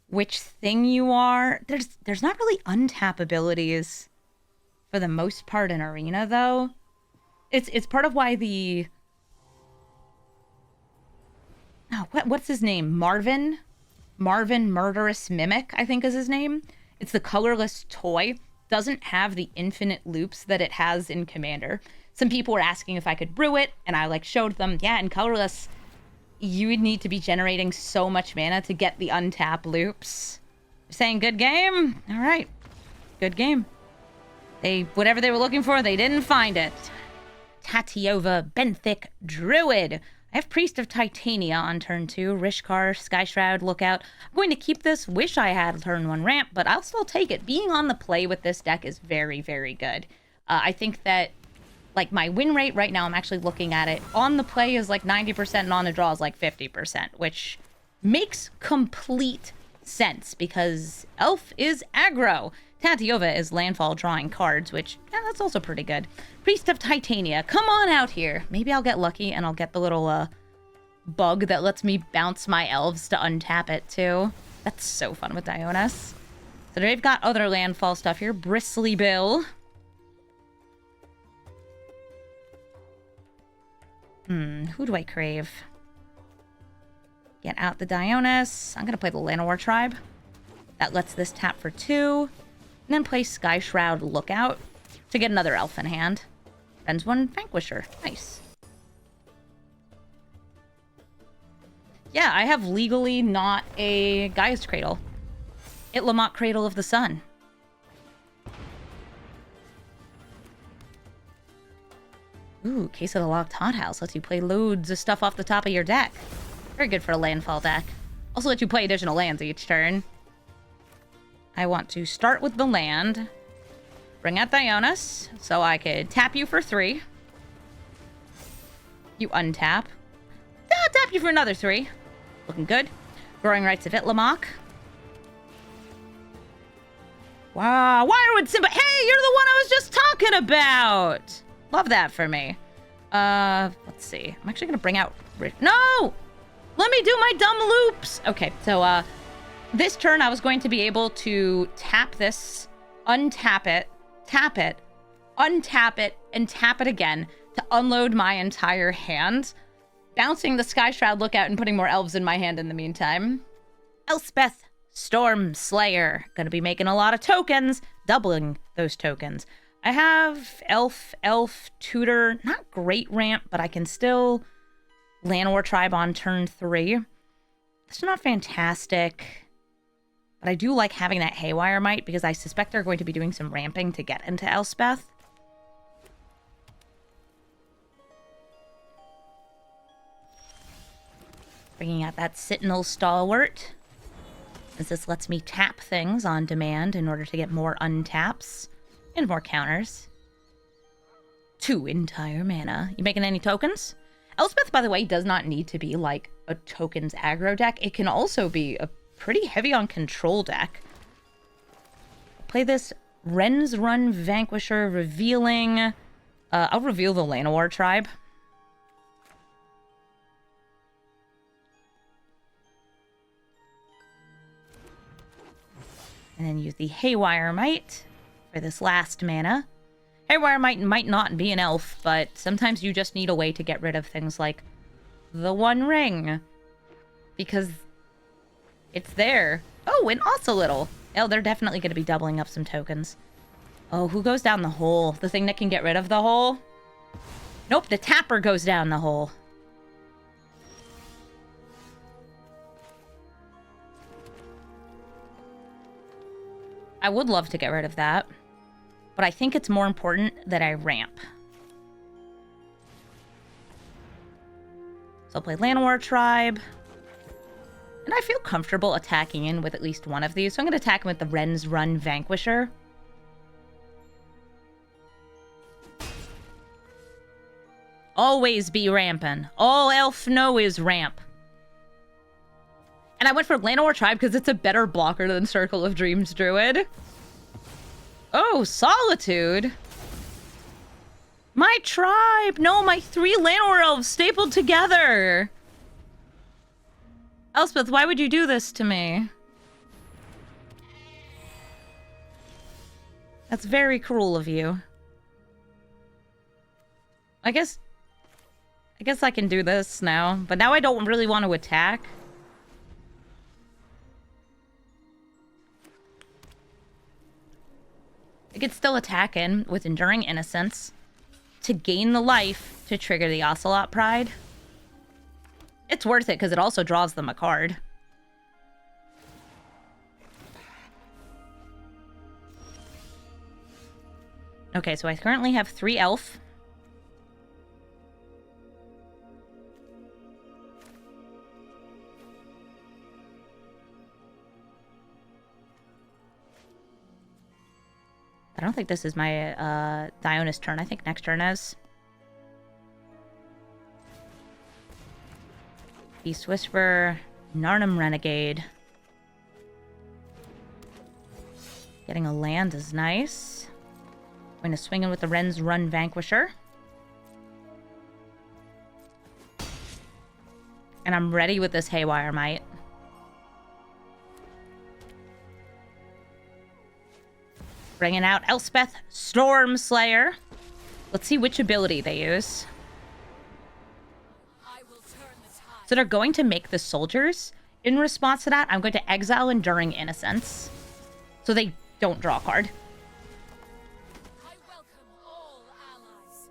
which thing you are, there's not really untap abilities for the most part in Arena, though. It's part of why the... Oh, what's his name? Marvin Murderous Mimic, I think is his name. It's the colorless toy. Doesn't have the infinite loops that it has in Commander. Some people were asking if I could brew it, and I like showed them, yeah, in colorless, you would need to be generating so much mana to get the untap loops. Saying good game? All right, good game. Whatever they were looking for, they didn't find it. Tatiova Benthic Druid. I have Priest of Titania on turn 2, Rishkar, Sky Shroud, Lookout. I'm going to keep this. Wish I had turn 1 ramp, but I'll still take it. Being on the play with this deck is very, very good. I think that, like, my win rate right now, I'm actually looking at it. On the play is like 90% and on the draw is like 50%, which makes complete sense because Elf is aggro. Tatiova is landfall drawing cards, which, yeah, that's also pretty good. Priest of Titania, come on out here. Maybe I'll get lucky and I'll get the little bug that lets me bounce my elves to untap it too. That's so fun with Dionus. So they've got other landfall stuff here. Bristly Bill. Who do I crave? Get out the Dionus. I'm going to play the Llanowar Tribe. That lets this tap for 2. And then play Sky Shroud Lookout to get another elf in hand. Friends 1 Vanquisher. Nice. Yeah, I have legally not a Gaia's Cradle. Itlamok Cradle of the Sun. Ooh, Case of the Locked Hothouse lets you play loads of stuff off the top of your deck. Very good for a landfall deck. Also lets you play additional lands each turn. I want to start with the land. Bring out Dionus, so I could tap you for 3. You untap. I'll tap you for another 3. Looking good. Growing Rights of Itlamok. Wow, Wirewood Simba. Hey, you're the one I was just talking about. Love that for me. Let's see. I'm actually gonna bring out... No! Let me do my dumb loops! Okay, so, this turn I was going to be able to tap this, untap it, tap it, untap it, and tap it again to unload my entire hand, bouncing the Sky Shroud Lookout and putting more elves in my hand in the meantime. Elspeth Storm Slayer. Gonna be making a lot of tokens. doubling those tokens. I have Elf, Tutor, not great ramp, but I can still Llanowar Tribe on turn 3. It's not fantastic, but I do like having that Haywire Might because I suspect they're going to be doing some ramping to get into Elspeth. Bringing out that Sentinel Stalwart, as this lets me tap things on demand in order to get more untaps and more counters. 2 entire mana. You making any tokens? Elspeth, by the way, does not need to be like a tokens aggro deck. It can also be a pretty heavy on control deck. Play this Wren's Run Vanquisher, revealing... I'll reveal the Llanowar Tribe. And then use the Haywire Might for this last mana. Haywire might not be an elf, but sometimes you just need a way to get rid of things like the One Ring. Because it's there. Oh, and Ocelotl. Oh, they're definitely going to be doubling up some tokens. Oh, who goes down the hole? The thing that can get rid of the hole? Nope, the Tapper goes down the hole. I would love to get rid of that, but I think it's more important that I ramp. So I'll play Llanowar Tribe. And I feel comfortable attacking in with at least one of these. So I'm going to attack him with the Wren's Run Vanquisher. Always be ramping. All elf know is ramp. And I went for Llanowar Tribe because it's a better blocker than Circle of Dreams Druid. Oh, Solitude. My tribe. No, my 3 Llanowar Elves stapled together. Elspeth, why would you do this to me? That's very cruel of you. I guess I can do this now. But now I don't really want to attack. I could still attack in with Enduring Innocence to gain the life to trigger the Ocelot Pride. It's worth it because it also draws them a card. Okay, so I currently have 3 elf. I don't think this is my Dionus turn. I think next turn is. Beast Whisperer, Narnum Renegade. Getting a land is nice. I'm going to swing in with the Wren's Run Vanquisher. And I'm ready with this Haywire Might. Bringing out Elspeth Stormslayer. Let's see which ability they use. So they're going to make the soldiers. In response to that, I'm going to exile Enduring Innocence. So they don't draw a card. I welcome all allies.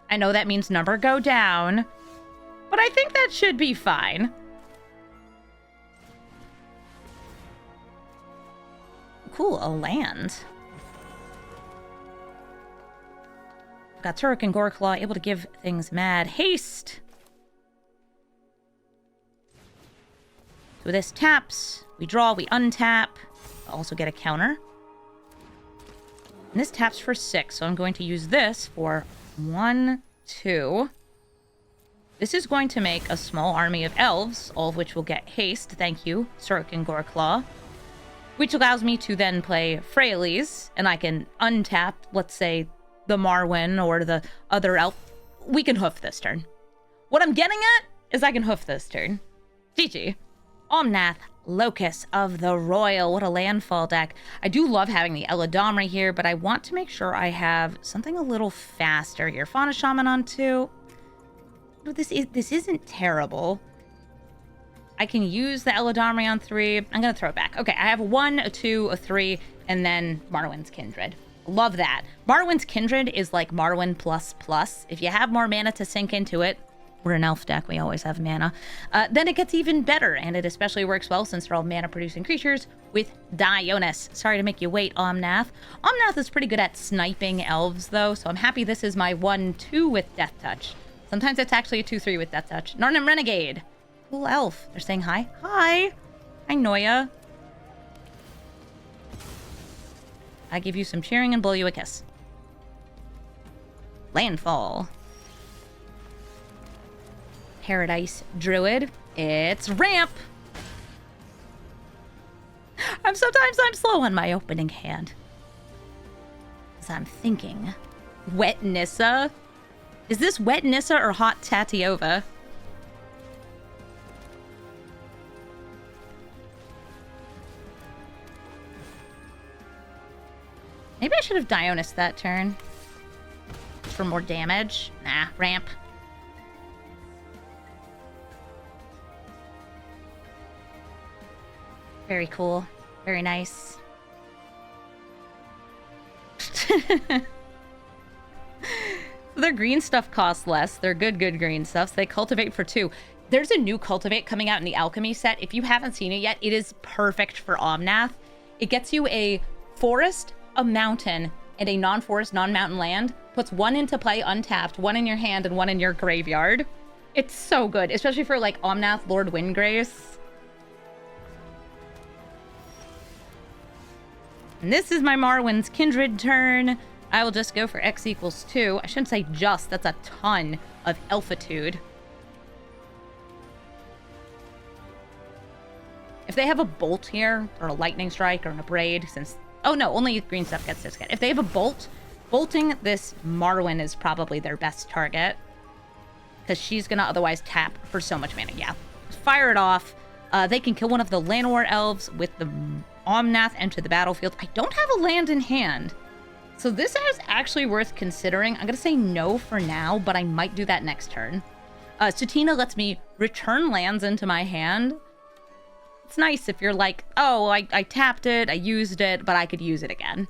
I know that means number go down. But I think that should be fine. Cool, a land. Got Turok and Goreclaw able to give things mad haste. So this taps, we draw, we untap. Also get a counter. And this taps for 6, so I'm going to use this for 1, 2. This is going to make a small army of elves, all of which will get haste. Thank you, Turok and Goreclaw. Which allows me to then play Freyalise, and I can untap, let's say, the Marwyn or the other elf. We can hoof this turn. What I'm getting at is I can hoof this turn. GG. Omnath, Locus of the Royal. What a landfall deck. I do love having the Eladamri here, but I want to make sure I have something a little faster here. Fauna Shaman on 2. No, this isn't terrible. I can use the Eladamri on 3. I'm going to throw it back. Okay, I have 1, a 2, a 3, and then Marwyn's Kindred. Love that. Marwyn's Kindred is like Marwyn plus plus. If you have more mana to sink into it, we're an elf deck, we always have mana, then it gets even better, and it especially works well since they're all mana-producing creatures with Dionus. Sorry to make you wait, Omnath. Omnath is pretty good at sniping elves, though, so I'm happy this is my 1-2 with Death Touch. Sometimes it's actually a 2-3 with Death Touch. Narnim Renegade. Cool elf. They're saying hi. Hi. Hi, Noya. I give you some cheering and blow you a kiss. Landfall. Paradise Druid. It's ramp. Sometimes I'm slow on my opening hand. As I'm thinking. Wet Nissa. Is this Wet Nissa or Hot Tatiova? Maybe I should have Dionus that turn. For more damage. Nah, ramp. Very cool. Very nice. Their green stuff costs less. They're good green stuff. So they cultivate for 2. There's a new cultivate coming out in the alchemy set. If you haven't seen it yet, it is perfect for Omnath. It gets you a forest, a mountain, and a non-forest, non-mountain land. Puts 1 into play untapped, 1 in your hand, and 1 in your graveyard. It's so good, especially for like Omnath, Lord Windgrace. And this is my Marwyn's Kindred turn. I will just go for X equals 2. I shouldn't say just, that's a ton of Elfitude. If they have a Bolt here, or a Lightning Strike, or an Abrade, since... Oh no, only green stuff gets this get. If they have a Bolt, bolting this Marwyn is probably their best target. Because she's gonna otherwise tap for so much mana. Yeah. Fire it off. They can kill one of the Llanowar Elves with the Omnath enter the battlefield. I don't have a land in hand. So this is actually worth considering. I'm going to say no for now, but I might do that next turn. Sutina lets me return lands into my hand. It's nice if you're like, oh, I tapped it, I used it, but I could use it again.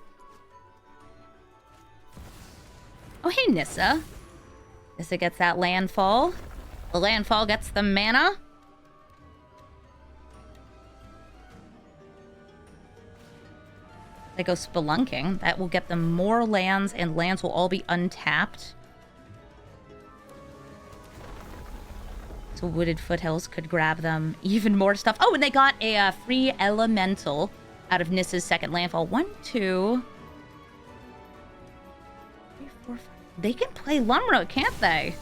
Oh, hey, Nissa. Nissa gets that landfall. The landfall gets the mana. They go spelunking. That will get them more lands, and lands will all be untapped. So Wooded Foothills could grab them even more stuff. Oh, and they got a free elemental out of Nissa's second landfall. 1, 2, 3, 4, 5. They can play Lumra, can't they?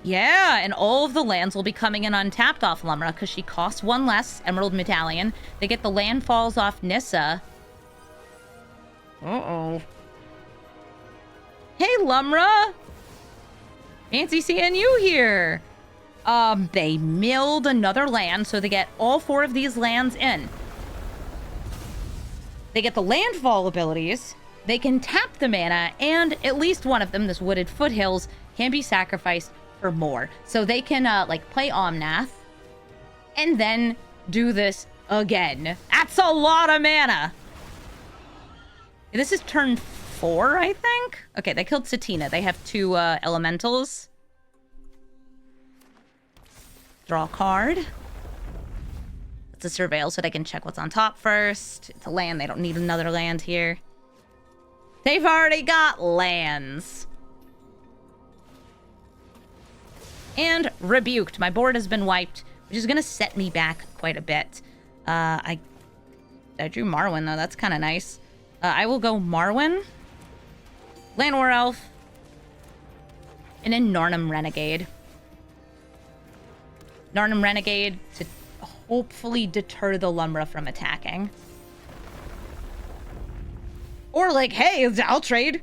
Yeah, and all of the lands will be coming in untapped off Lumra because she costs 1 less, Emerald Medallion. They get the landfalls off Nissa. Uh-oh. Hey, Lumra! Fancy seeing you here! They milled another land, so they get all 4 of these lands in. They get the landfall abilities, they can tap the mana, and at least one of them, this Wooded Foothills, can be sacrificed for more. So they can, like, play Omnath, and then do this again. That's a lot of mana! This is turn 4, I think? Okay, they killed Sutina. They have 2 elementals. Draw a card. It's a surveil so they can check what's on top first. It's a land. They don't need another land here. They've already got lands. And rebuked. My board has been wiped, which is going to set me back quite a bit. I drew Marwyn, though. That's kind of nice. I will go Marwyn, Llanowar Elf, and then Narnim Renegade. Narnim Renegade to hopefully deter the Lumra from attacking. Or like, hey, I'll trade.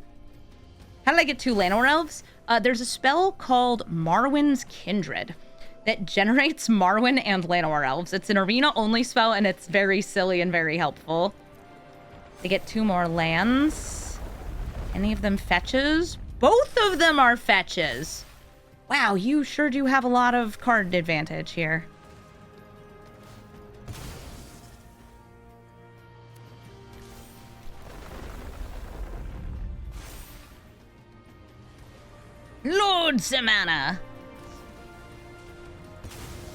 How did I get 2 Llanowar Elves? There's a spell called Marwyn's Kindred that generates Marwyn and Llanowar Elves. It's an arena-only spell, and it's very silly and very helpful. They get 2 more lands. Any of them fetches? Both of them are fetches. Wow, you sure do have a lot of card advantage here. need some mana.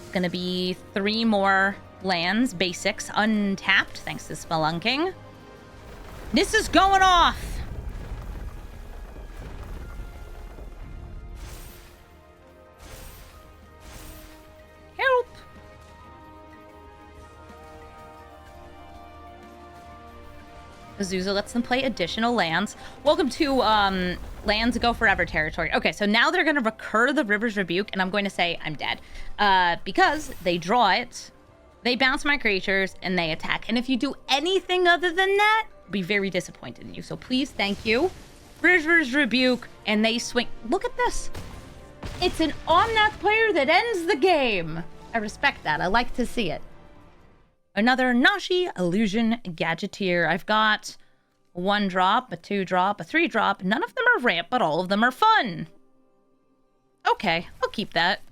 It's gonna be 3 more lands, basics, untapped, thanks to Spelunking. This is going off! Help! Azusa lets them play additional lands. Welcome to Lands Go Forever territory. Okay, so now they're going to recur the River's Rebuke, and I'm going to say I'm dead. Because they draw it, they bounce my creatures, and they attack. And if you do anything other than that, I'll be very disappointed in you. So please, thank you. River's Rebuke, and they swing. Look at this. It's an Omnath player that ends the game. I respect that. I like to see it. Another Nashi Illusion Gadgeteer. I've got a 1-drop, a 2-drop, a 3-drop. None of them are ramp, but all of them are fun. Okay, I'll keep that.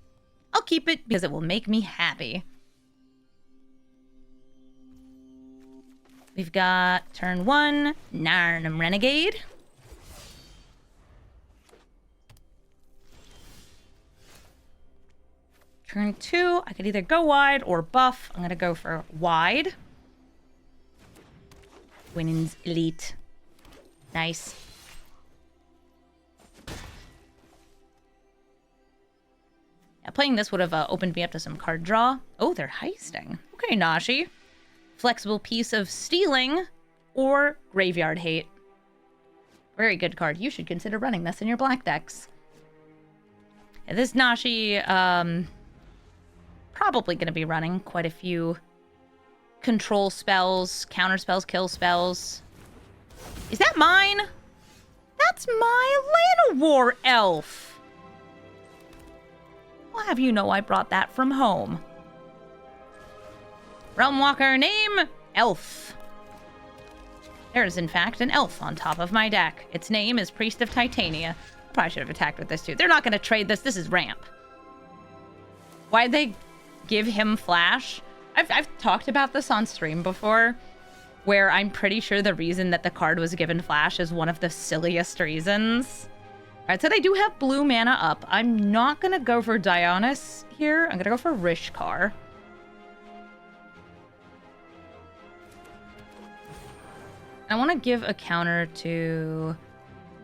I'll keep it because it will make me happy. We've got turn 1, Narnum Renegade. Turn 2, I could either go wide or buff. I'm going to go for wide. Winnings Elite. Nice. Yeah, playing this would have opened me up to some card draw. Oh, they're heisting. Okay, Nashi. Flexible Piece of Stealing or Graveyard Hate. Very good card. You should consider running this in your black decks. Yeah, this Nashi, probably going to be running quite a few control spells, counter spells, kill spells. Is that mine? That's my Llanowar elf. I'll have you know I brought that from home. Realmwalker name, Elf. There is, in fact, an elf on top of my deck. Its name is Priest of Titania. Probably should have attacked with this, too. They're not going to trade this. This is ramp. Why'd they give him flash? I've talked about this on stream before, where I'm pretty sure the reason that the card was given flash is one of the silliest reasons. Alright, so they do have blue mana up. I'm not gonna go for Dionus here. I'm gonna go for Rishkar. I want to give a counter to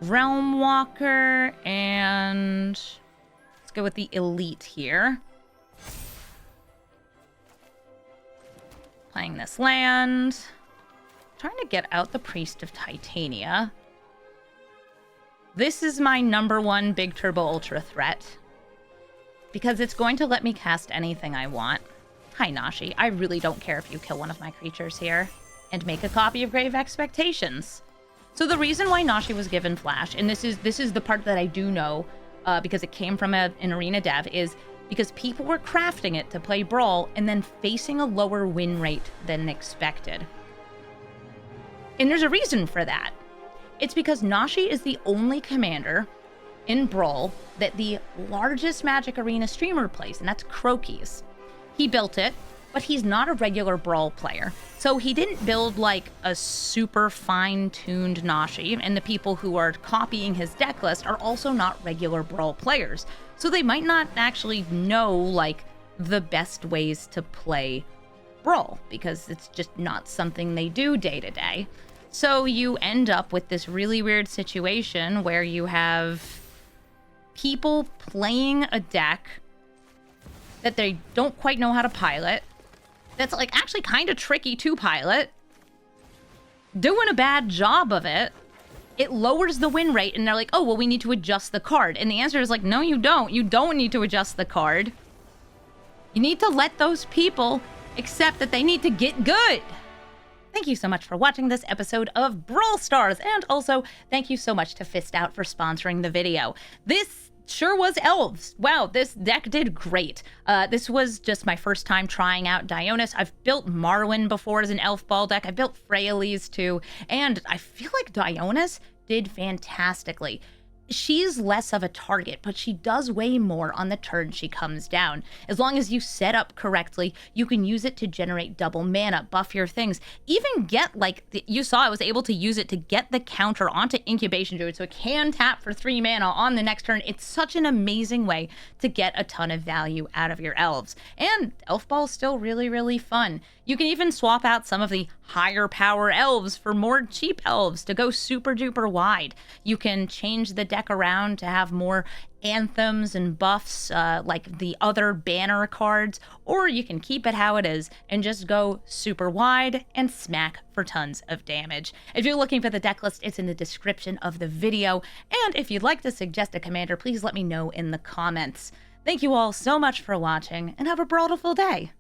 Realmwalker, and let's go with the Elite here. Playing this land. Trying to get out the Priest of Titania. This is my #1 big turbo ultra threat. Because it's going to let me cast anything I want. Hi, Nashi. I really don't care if you kill one of my creatures here. And make a copy of Grave Expectations. So the reason why Nashi was given flash, and this is the part that I do know, because it came from an arena dev, is because people were crafting it to play Brawl and then facing a lower win rate than expected. And there's a reason for that. It's because Nashi is the only commander in Brawl that the largest Magic Arena streamer plays, and that's Croakies. He built it, but he's not a regular Brawl player. So he didn't build like a super fine-tuned Nashi, and the people who are copying his deck list are also not regular Brawl players. So they might not actually know like the best ways to play Brawl, because it's just not something they do day to day. So you end up with this really weird situation where you have people playing a deck that they don't quite know how to pilot, that's like actually kind of tricky to pilot, doing a bad job of it. It lowers the win rate, and they're like, oh, well, we need to adjust the card. And the answer is like, no, you don't. You don't need to adjust the card. You need to let those people accept that they need to get good. Thank you so much for watching this episode of Brawl Stars, and also thank you so much to Fist Out for sponsoring the video. This sure was Elves. Wow, this deck did great. This was just my first time trying out Dionus. I've built Marwyn before as an Elf Ball deck. I've built Freyalise too, and I feel like Dionus did fantastically. she's less of a target, but she does weigh more on the turn she comes down. As long as you set up correctly, you can use it to generate double mana, buff your things, even get, like, you saw I was able to use it to get the counter onto Incubation Druid, so it can tap for 3 mana on the next turn. It's such an amazing way to get a ton of value out of your elves. And Elf Ball is still really, really fun. You can even swap out some of the higher power elves for more cheap elves to go super duper wide. You can change the deck around to have more anthems and buffs like the other banner cards, or you can keep it how it is and just go super wide and smack for tons of damage. If you're looking for the deck list, it's in the description of the video. And if you'd like to suggest a commander, please let me know in the comments. Thank you all so much for watching, and have a brawlful day.